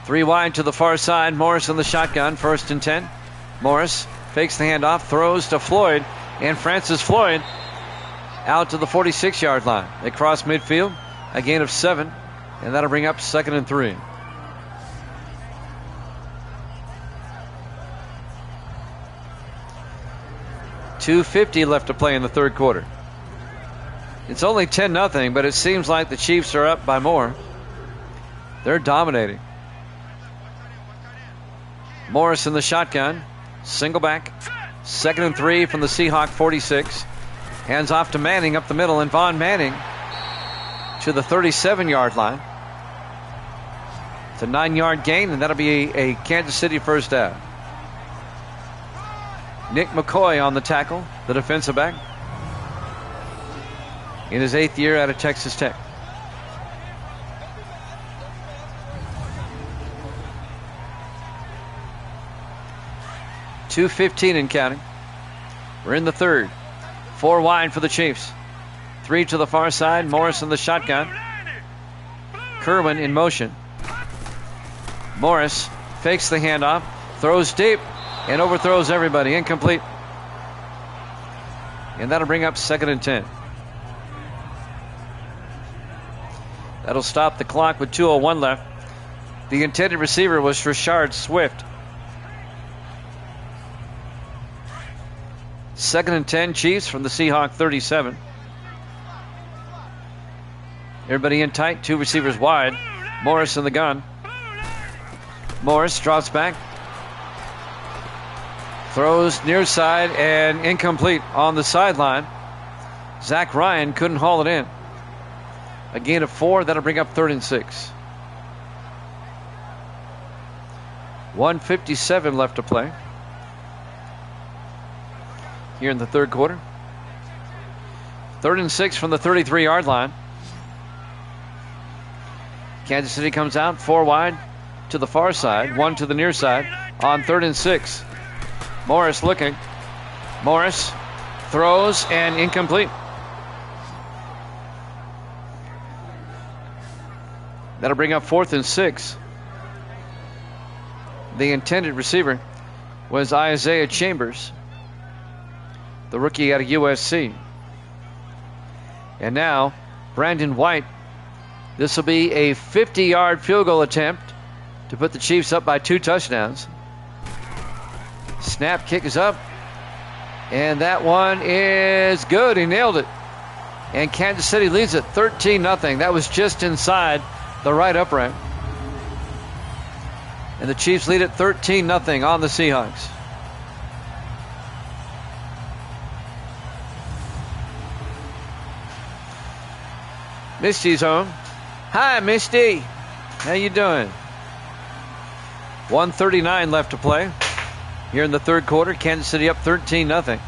Speaker 1: Three wide to the far side. Morris in the shotgun. 1st and 10. Morris fakes the handoff, throws to Floyd, and Francis Floyd out to the 46-yard line. They cross midfield, a gain of 7, and that'll bring up 2nd and 3. .250 left to play in the 3rd quarter. It's only 10-0, but it seems like the Chiefs are up by more. They're dominating. Morris in the shotgun. Single back. 2nd and 3 from the Seahawk 46. Hands off to Manning up the middle, and Von Manning to the 37-yard line. It's a 9-yard gain, and that'll be a Kansas City first down. Nick McCoy on the tackle, the defensive back, in his 8th year out of Texas Tech. .215 and counting. We're in the 3rd. 4 wide for the Chiefs. 3 to the far side. Morris in the shotgun. Kerwin in motion. Morris fakes the handoff, throws deep, and overthrows everybody. Incomplete. And that'll bring up 2nd and 10. That'll stop the clock with 2:01 left. The intended receiver was Rashard Swift. 2nd and 10, Chiefs from the Seahawk 37. Everybody in tight, 2 receivers wide. Morris in the gun. Morris drops back. Throws near side and incomplete on the sideline. Zach Ryan couldn't haul it in. A gain of 4, that'll bring up 3rd and 6. 1:57 left to play here in the 3rd quarter. 3rd and 6 from the 33-yard line. Kansas City comes out 4 wide to the far side, 1 to the near side on 3rd and 6. Morris looking. Morris throws and incomplete. That'll bring up 4th and 6. The intended receiver was Isaiah Chambers, the rookie out of USC. And now, Brandon White. This will be a 50-yard field goal attempt to put the Chiefs up by 2 touchdowns. Snap, kick is up. And that one is good. He nailed it. And Kansas City leads it 13-0. That was just inside the right upright. And the Chiefs lead it 13-0 on the Seahawks. Misty's home. Hi, Misty. How you doing? 1:39 left to play here in the 3rd quarter. Kansas City up 13-0.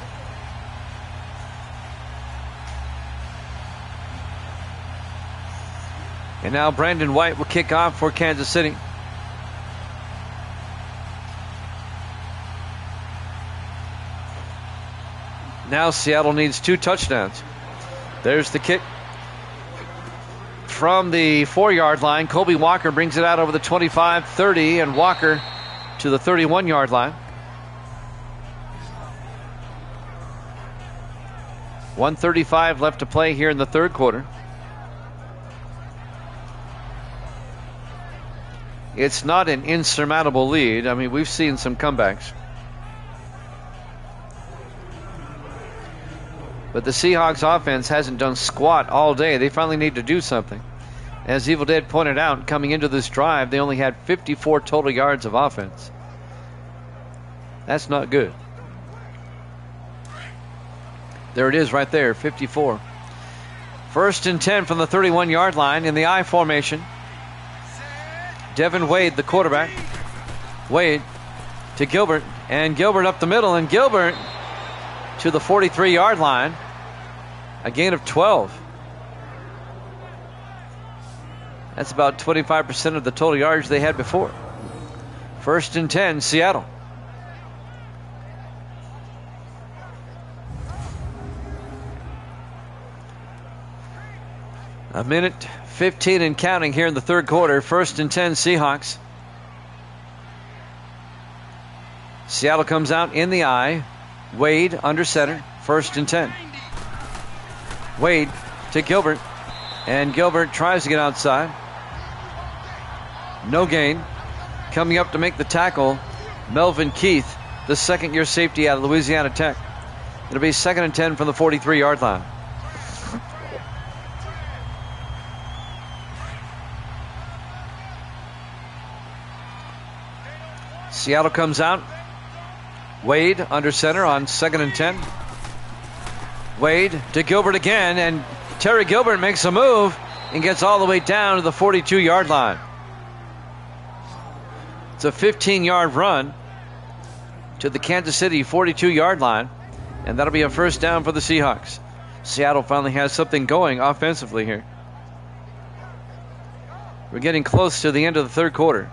Speaker 1: And now Brandon White will kick off for Kansas City. Now Seattle needs 2 touchdowns. There's the kick from the 4-yard line. Colby Walker brings it out over the 25, 30, and Walker to the 31-yard line. 1:35 left to play here in the third quarter. It's not an insurmountable lead. I mean, we've seen some comebacks. But the Seahawks offense hasn't done squat all day. They finally need to do something. As Evil Dead pointed out, coming into this drive, they only had 54 total yards of offense. That's not good. There it is right there, 54. 1st and 10 from the 31-yard line in the I formation. Devin Wade, the quarterback. Wade to Gilbert, and Gilbert up the middle, and Gilbert to the 43-yard line. A gain of 12. That's about 25% of the total yards they had before. 1st and 10, Seattle. A minute 15 and counting here in the third quarter. 1st and 10, Seahawks. Seattle comes out in the I. Wade under center. 1st and 10. Wade to Gilbert. And Gilbert tries to get outside. No gain. Coming up to make the tackle, Melvin Keith, the second-year safety out of Louisiana Tech. It'll be 2nd and 10 from the 43-yard line. Seattle comes out. Wade under center on 2nd and 10. Wade to Gilbert again, and Terry Gilbert makes a move and gets all the way down to the 42-yard line. It's a 15-yard run to the Kansas City 42-yard line, and that'll be a 1st down for the Seahawks. Seattle finally has something going offensively here. We're getting close to the end of the third quarter.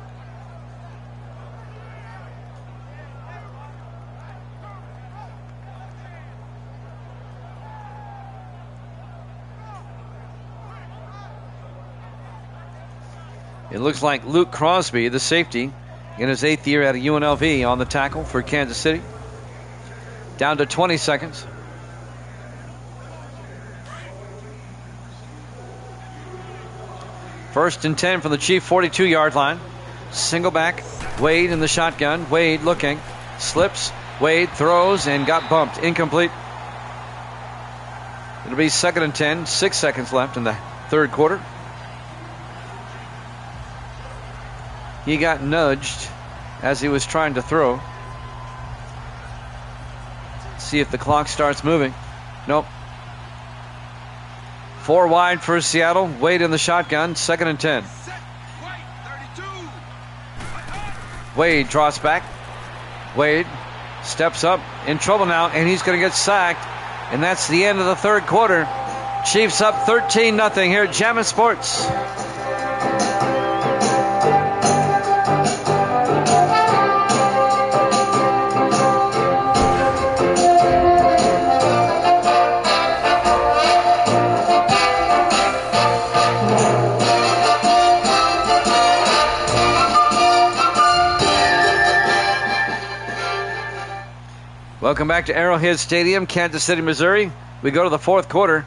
Speaker 1: It looks like Luke Crosby, the safety, in his 8th year at UNLV, on the tackle for Kansas City. Down to 20 seconds. First and 10 from the Chief 42-yard line. Single back. Wade in the shotgun. Wade looking. Slips. Wade throws and got bumped. Incomplete. It'll be 2nd and 10. 6 seconds left in the third quarter. He got nudged as he was trying to throw. See if the clock starts moving. Nope. 4 wide for Seattle. Wade in the shotgun. 2nd and 10. Wade draws back. Wade steps up, in trouble now, and he's going to get sacked. And that's the end of the third quarter. Chiefs up 13-0 here at Jammin' Sports. Welcome back to Arrowhead Stadium, Kansas City, Missouri. We go to the fourth quarter.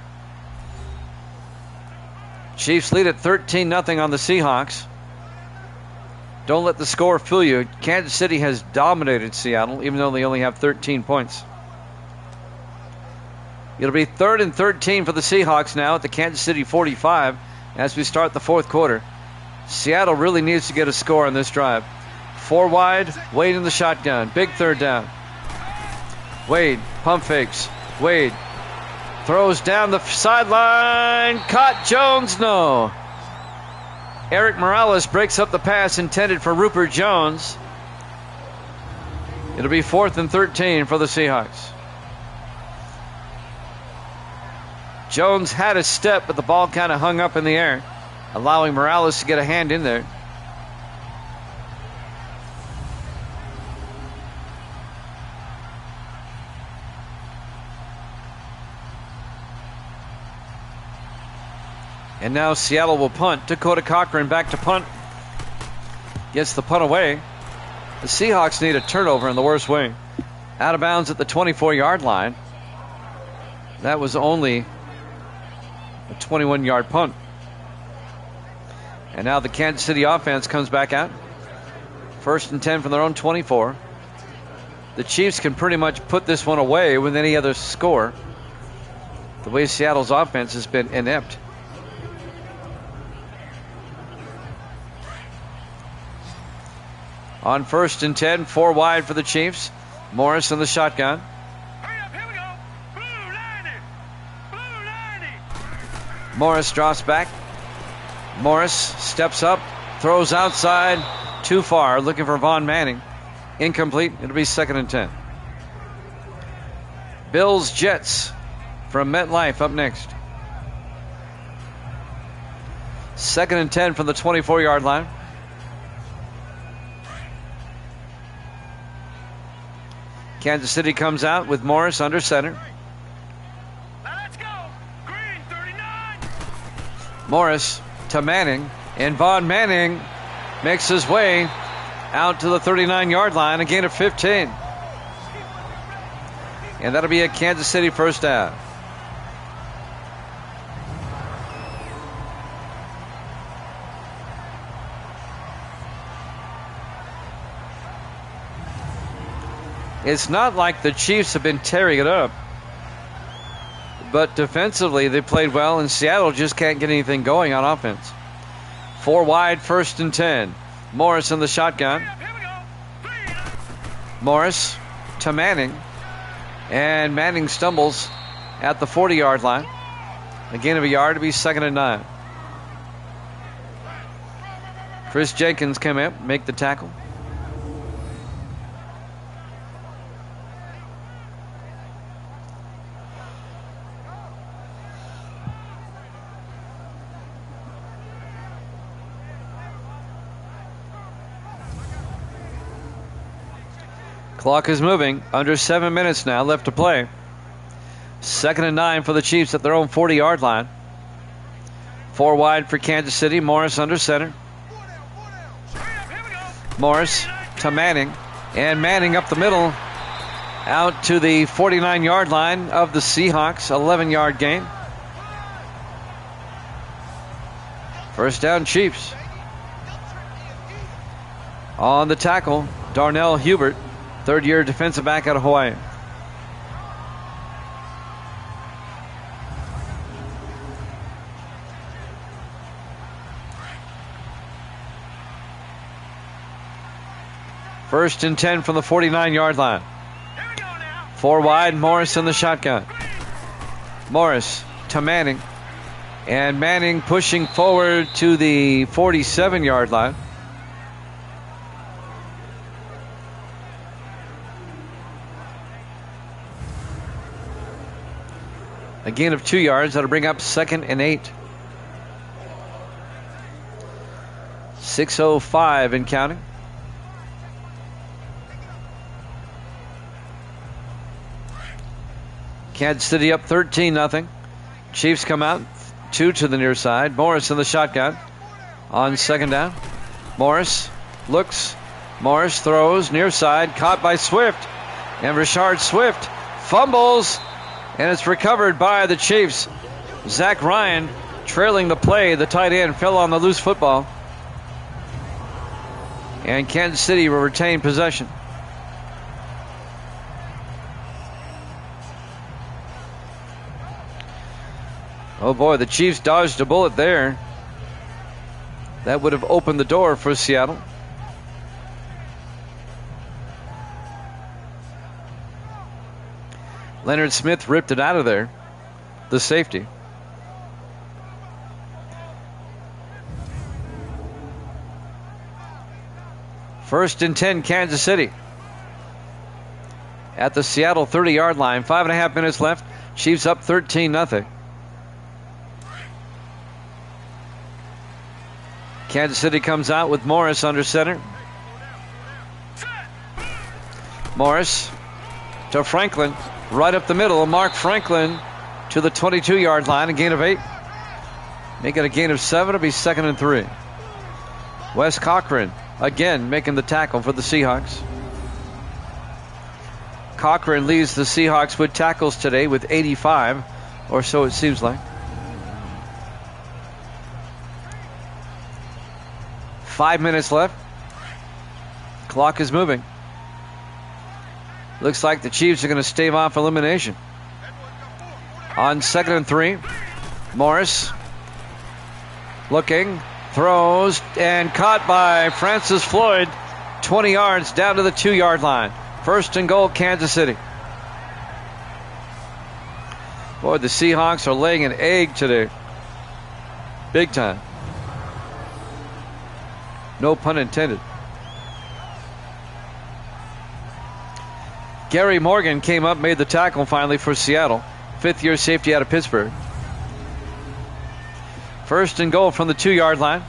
Speaker 1: Chiefs lead at 13-0 on the Seahawks. Don't let the score fool you. Kansas City has dominated Seattle, even though they only have 13 points. It'll be 3rd and 13 for the Seahawks now at the Kansas City 45 as we start the fourth quarter. Seattle really needs to get a score on this drive. 4 wide, Wade in the shotgun. Big 3rd down. Wade, pump fakes. Wade throws down the sideline. Caught Jones, no. Eric Morales breaks up the pass intended for Rupert Jones. It'll be 4th and 13 for the Seahawks. Jones had a step, but the ball kind of hung up in the air. allowing Morales to get a hand in there. And now Seattle will punt. Dakota Cochran back to punt. Gets the punt away. The Seahawks need a turnover in the worst way. Out of bounds at the 24-yard line. That was only a 21-yard punt. And now the Kansas City offense comes back out. 1st and 10 from their own 24. The Chiefs can pretty much put this one away with any other score. The way Seattle's offense has been inept. On 1st and 10, 4 wide for the Chiefs. Morris in the shotgun.
Speaker 2: Hurry up, here we go. Blue 90. Blue 90.
Speaker 1: Morris drops back. Morris steps up, throws outside, too far, looking for Vaughn Manning. Incomplete. It'll be 2nd and 10. Bills Jets from MetLife up next. 2nd and 10 from the 24-yard line. Kansas City comes out with Morris under center.
Speaker 2: Now let's go. Green 39.
Speaker 1: Morris to Manning, and Vaughn Manning makes his way out to the 39-yard line, a gain of 15. And that'll be a Kansas City first down. It's not like the Chiefs have been tearing it up, but defensively they played well, and Seattle just can't get anything going on offense. 4 wide, 1st and 10. Morris in the shotgun.
Speaker 2: Here we go.
Speaker 1: Morris to Manning, and Manning stumbles at the 40-yard line. A gain of a yard to be 2nd and 9. Chris Jenkins came up, make the tackle. Clock is moving. Under 7 minutes now left to play. 2nd and 9 for the Chiefs at their own 40-yard line. 4 wide for Kansas City. Morris under center. Morris to Manning. And Manning up the middle. Out to the 49-yard line of the Seahawks. 11-yard gain. First down, Chiefs. On the tackle, Darnell Hubert. 3rd-year defensive back out of Hawaii. First and 10 from the 49-yard line. 4 wide, Morris in the shotgun. Morris to Manning. And Manning pushing forward to the 47-yard line. A gain of 2 yards. That'll bring up 2nd and 8. 6:05 and counting. Kansas City up 13-0. Chiefs come out. 2 to the near side. Morris in the shotgun. On 2nd down. Morris looks. Morris throws near side. Caught by Swift. And Rashard Swift fumbles. And it's recovered by the Chiefs. Zach Ryan trailing the play. The tight end fell on the loose football. And Kansas City will retain possession. Oh boy, the Chiefs dodged a bullet there. That would have opened the door for Seattle. Leonard Smith ripped it out of there, the safety. First and 10, Kansas City. At the Seattle 30-yard line. 5.5 minutes left. Chiefs up 13-0. Kansas City comes out with Morris under center. Morris to Franklin, right up the middle. Mark Franklin to the 22-yard line, a gain of 8. Make it a gain of 7. It'll be 2nd and 3. Wes Cochran again making the tackle for the Seahawks. Cochran leads the Seahawks with tackles today with 85, or so it seems like. 5 minutes left. Clock is moving. Looks like the Chiefs are going to stave off elimination. On 2nd and 3, Morris looking, throws, and caught by Francis Floyd. 20 yards down to the 2-yard line. 1st and goal, Kansas City. Boy, the Seahawks are laying an egg today. Big time. No pun intended. Gary Morgan came up, made the tackle finally for Seattle. 5th-year safety out of Pittsburgh. 1st and goal from the 2-yard line.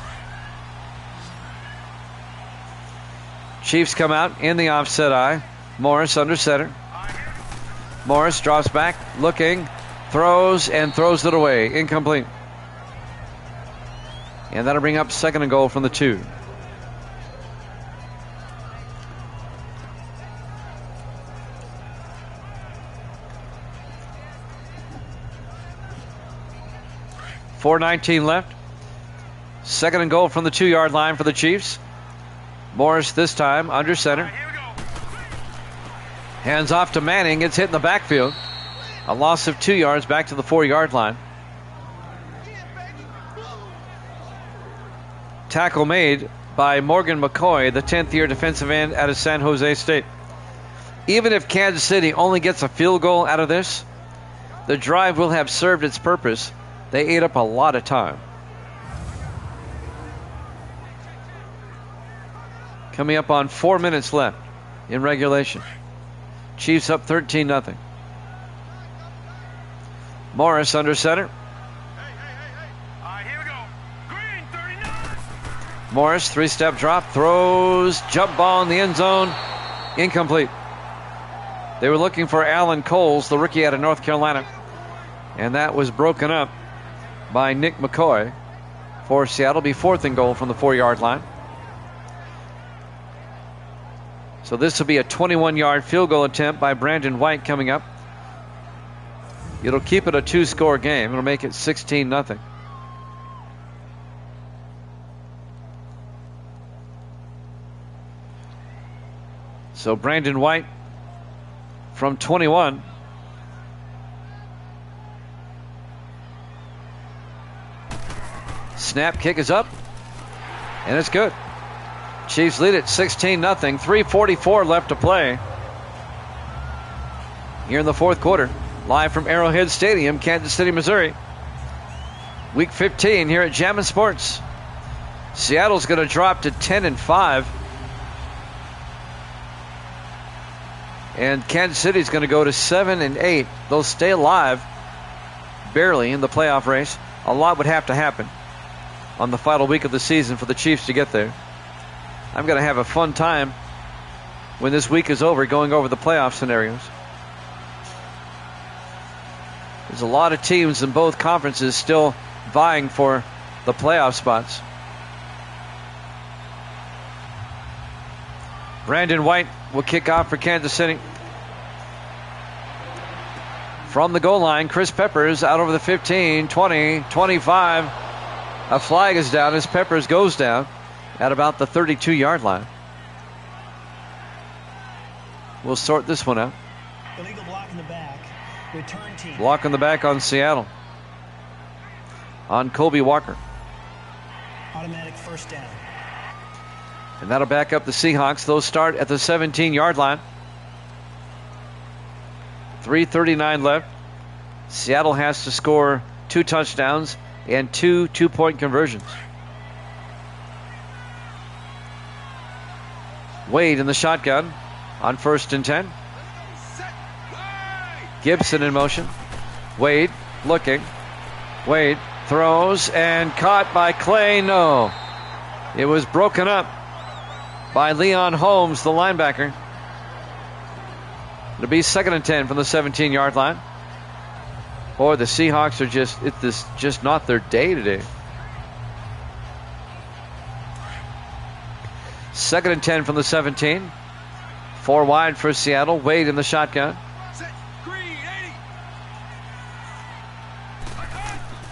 Speaker 1: Chiefs come out in the offset eye. Morris under center. Morris drops back, looking, throws, and throws it away. Incomplete. And that'll bring up 2nd and goal from the 2. .4:19 left. 2nd and goal from the 2-yard line for the Chiefs. Morris this time under center. Hands off to Manning. It's hit in the backfield. A loss of 2 yards back to the 4-yard line. Tackle made by Morgan McCoy, the 10th-year defensive end out of San Jose State. Even if Kansas City only gets a field goal out of this, the drive will have served its purpose. They ate up a lot of time. Coming up on 4 minutes left in regulation. Chiefs up 13-0. Morris under center.
Speaker 2: Here we go. Green 39.
Speaker 1: Morris, 3-step drop, throws, jump ball in the end zone. Incomplete. They were looking for Alan Coles, the rookie out of North Carolina. And that was broken up by Nick McCoy for Seattle. Be 4th and goal from the 4-yard line. So this will be a 21-yard field goal attempt by Brandon White coming up. It'll keep it a 2-score game. It'll make it 16-0. So Brandon White from 21. Snap, kick is up, and it's good. Chiefs lead it 16-0. 3:44 left to play here in the 4th quarter. Live from Arrowhead Stadium, Kansas City, Missouri. Week 15 here at Jammin' Sports. Seattle's going to drop to 10-5. And Kansas City's going to go to 7-8. They'll stay alive barely in the playoff race. A lot would have to happen on the final week of the season for the Chiefs to get there. I'm going to have a fun time when this week is over going over the playoff scenarios. There's a lot of teams in both conferences still vying for the playoff spots. Brandon White will kick off for Kansas City. From the goal line, Chris Peppers out over the 15, 20, 25. A flag is down as Peppers goes down at about the 32-yard line. We'll sort this one out.
Speaker 3: Illegal block in the back. Return team.
Speaker 1: Block in the back on Seattle. On Colby Walker.
Speaker 3: Automatic 1st down.
Speaker 1: And that'll back up the Seahawks. They'll start at the 17-yard line. 3:39 left. Seattle has to score 2 touchdowns and 2 two-point conversions. Wade in the shotgun on 1st and 10. Gibson in motion. Wade looking. Wade throws and caught by Clay. No. It was broken up by Leon Holmes, the linebacker. It'll be 2nd and 10 from the 17-yard line. Boy, the Seahawks are just not their day today. 2nd and 10 from the 17. 4 wide for Seattle. Wade in the shotgun.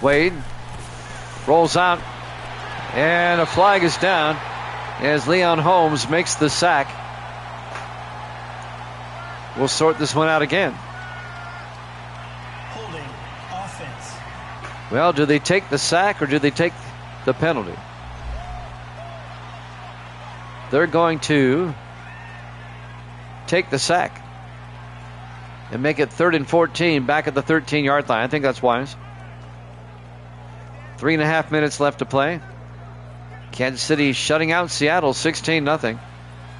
Speaker 1: Wade rolls out, and a flag is down as Leon Holmes makes the sack. We'll sort this one out again.
Speaker 3: Holding offense.
Speaker 1: Well, do they take the sack or do they take the penalty? They're going to take the sack and make it 3rd and 14 back at the 13-yard line. I think that's wise. 3.5 minutes left to play. Kansas City shutting out Seattle 16-0.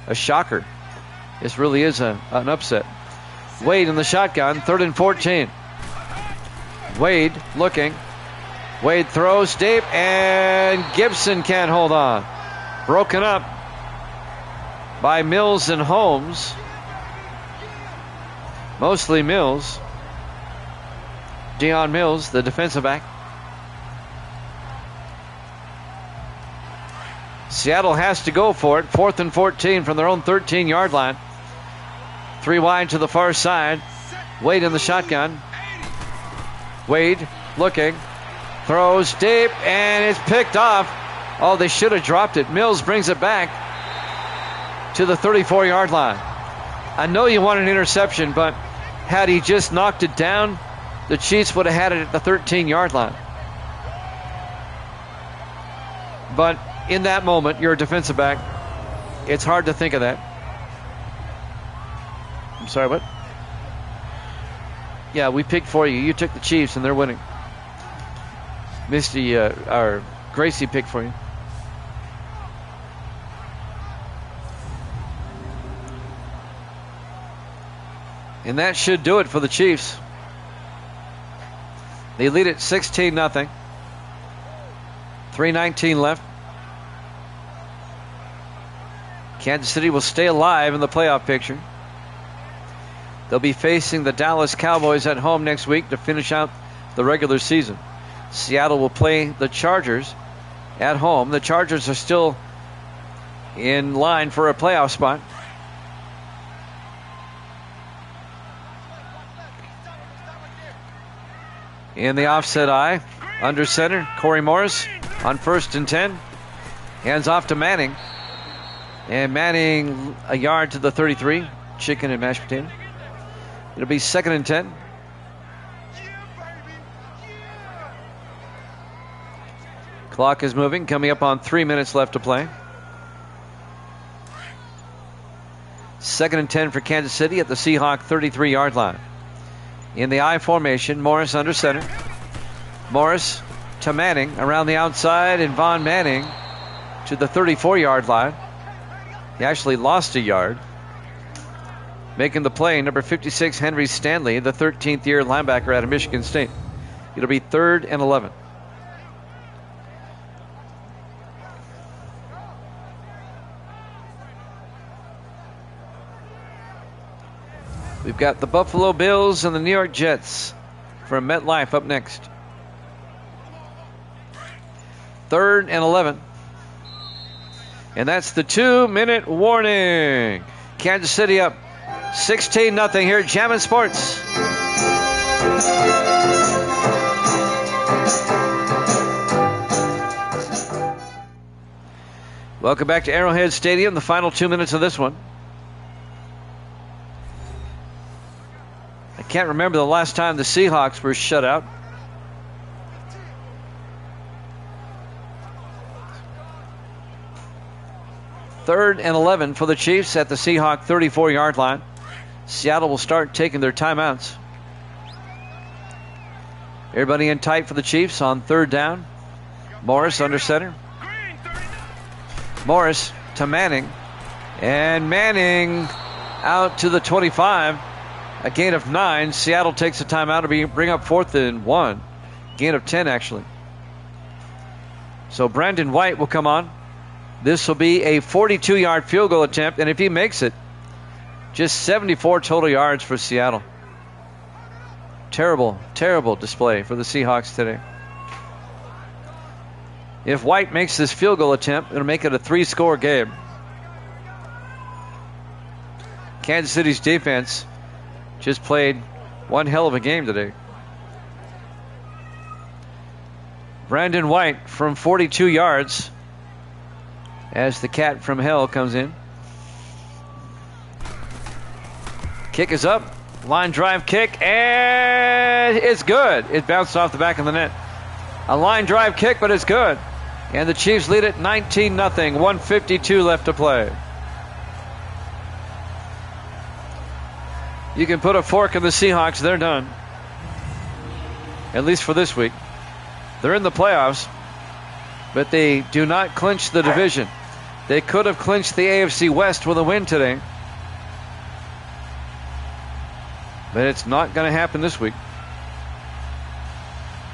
Speaker 1: A shocker. This really is an upset. Wade in the shotgun, 3rd and 14. Wade looking. Wade throws deep, and Gibson can't hold on. Broken up by Mills and Holmes. Mostly Mills. Deion Mills, the defensive back. Seattle has to go for it. 4th and 14 from their own 13-yard line. 3 wide to the far side. Wade in the shotgun. Wade looking. Throws deep, and it's picked off. Oh, they should have dropped it. Mills brings it back to the 34-yard line. I know you want an interception, but had he just knocked it down, the Chiefs would have had it at the 13-yard line. But in that moment, you're a defensive back. It's hard to think of that. I'm sorry, what? Yeah, we picked for you. You took the Chiefs, and they're winning. Misty, or Gracie picked for you. And that should do it for the Chiefs. They lead it 16-0. 3:19 left. Kansas City will stay alive in the playoff picture. They'll be facing the Dallas Cowboys at home next week to finish out the regular season. Seattle will play the Chargers at home. The Chargers are still in line for a playoff spot. In the offset eye, under center, Corey Morris on 1st and 10. Hands off to Manning. And Manning a yard to the 33. Chicken and mashed potato. It'll be 2nd and 10. Clock is moving, coming up on 3 minutes left to play. 2nd and 10 for Kansas City at the Seahawk 33-yard line. In the I formation, Morris under center. Morris to Manning around the outside, and Von Manning to the 34-yard line. He actually lost a yard. Making the play, number 56, Henry Stanley, the 13th-year linebacker out of Michigan State. It'll be 3rd and 11. We've got the Buffalo Bills and the New York Jets from MetLife up next. 3rd and 11. And that's the 2-minute warning. Kansas City up 16-0 here at Jammin' Sports. Welcome back to Arrowhead Stadium, the final 2 minutes of this one. I can't remember the last time the Seahawks were shut out. Third and 11 for the Chiefs at the Seahawk 34-yard line. Seattle will start taking their timeouts. Everybody in tight for the Chiefs on 3rd down. Morris under center. Morris to Manning. And Manning out to the 25. A gain of 9. Seattle takes a timeout to bring up 4th and 1. Gain of 10, actually. So Brandon White will come on. This will be a 42-yard field goal attempt, and if he makes it, just 74 total yards for Seattle. Terrible, terrible display for the Seahawks today. If White makes this field goal attempt, it'll make it a 3-score game. Kansas City's defense just played one hell of a game today. Brandon White from 42 yards as the cat from hell comes in. Kick is up. Line drive kick, and it's good. It bounced off the back of the net. A line drive kick, but it's good. And the Chiefs lead it 19-0. 1:52 left to play. You can put a fork in the Seahawks. They're done. At least for this week. They're in the playoffs, but they do not clinch the division. They could have clinched the AFC West with a win today. But it's not going to happen this week.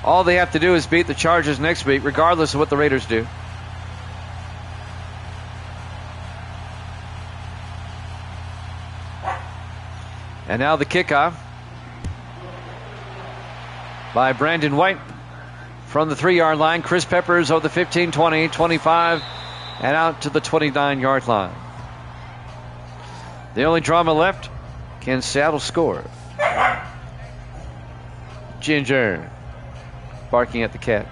Speaker 1: All they have to do is beat the Chargers next week, regardless of what the Raiders do. And now the kickoff by Brandon White from the 3-yard line. Chris Peppers over the 15, 20, 25, and out to the 29-yard line. The only drama left, can Seattle score? Ginger barking at the cat.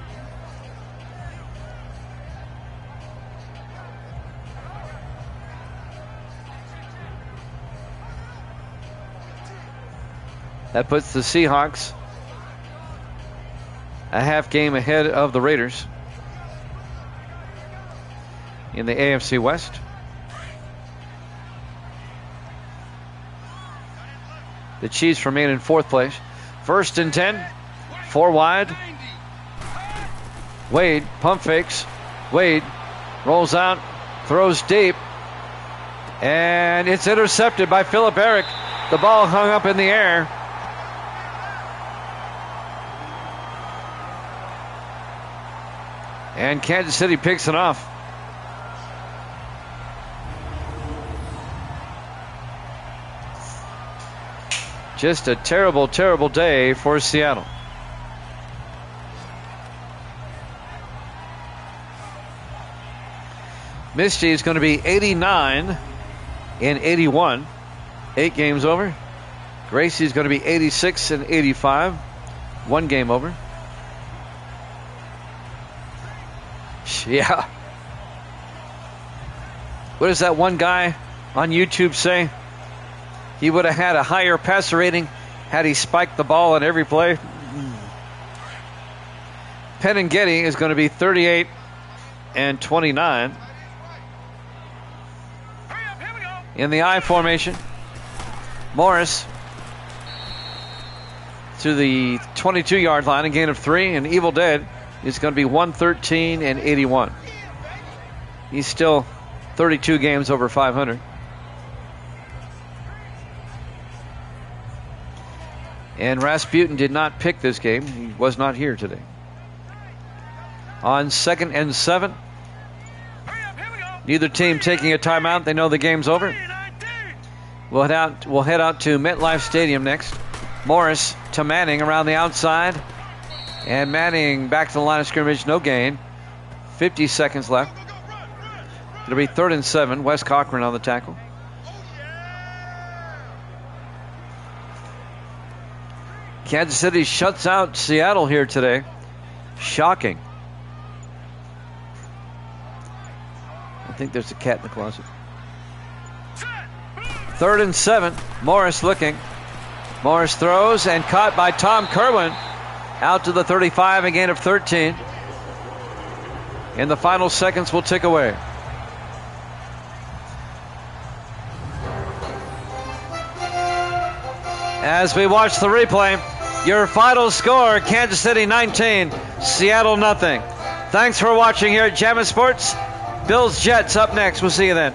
Speaker 1: That puts the Seahawks a half game ahead of the Raiders in the AFC West. The Chiefs remain in 4th place. 1st and 10, 4 wide. Wade pump fakes. Wade rolls out, throws deep, and it's intercepted by Philip Eric. The ball hung up in the air. And Kansas City picks it off. Just a terrible, terrible day for Seattle. Misty is going to be 89 and 81. 8 games over. Gracie's going to be 86 and 85. 1 game over. Yeah. What does that one guy on YouTube say? He would have had a higher passer rating had he spiked the ball on every play. Penningetty is going to be 38 and 29. In the I formation, Morris to the 22-yard line, a gain of 3, and Evil Dead is going to be 113 and 81. He's still 32 games over 500. And Rasputin did not pick this game. He was not here today. On 2nd and 7, neither team taking a timeout. They know the game's over. We'll head out to MetLife Stadium next. Morris to Manning around the outside. And Manning back to the line of scrimmage, no gain. 50 seconds left. It'll be 3rd and 7. Wes Cochran on the tackle. Kansas City shuts out Seattle here today. Shocking. I think there's a cat in the closet. 3rd and 7. Morris looking. Morris throws and caught by Tom Kerwin. Out to the 35, a gain of 13. And the final seconds will tick away. As we watch the replay, your final score, Kansas City 19, Seattle nothing. Thanks for watching here at Jammin' Sports. Bills Jets up next. We'll see you then.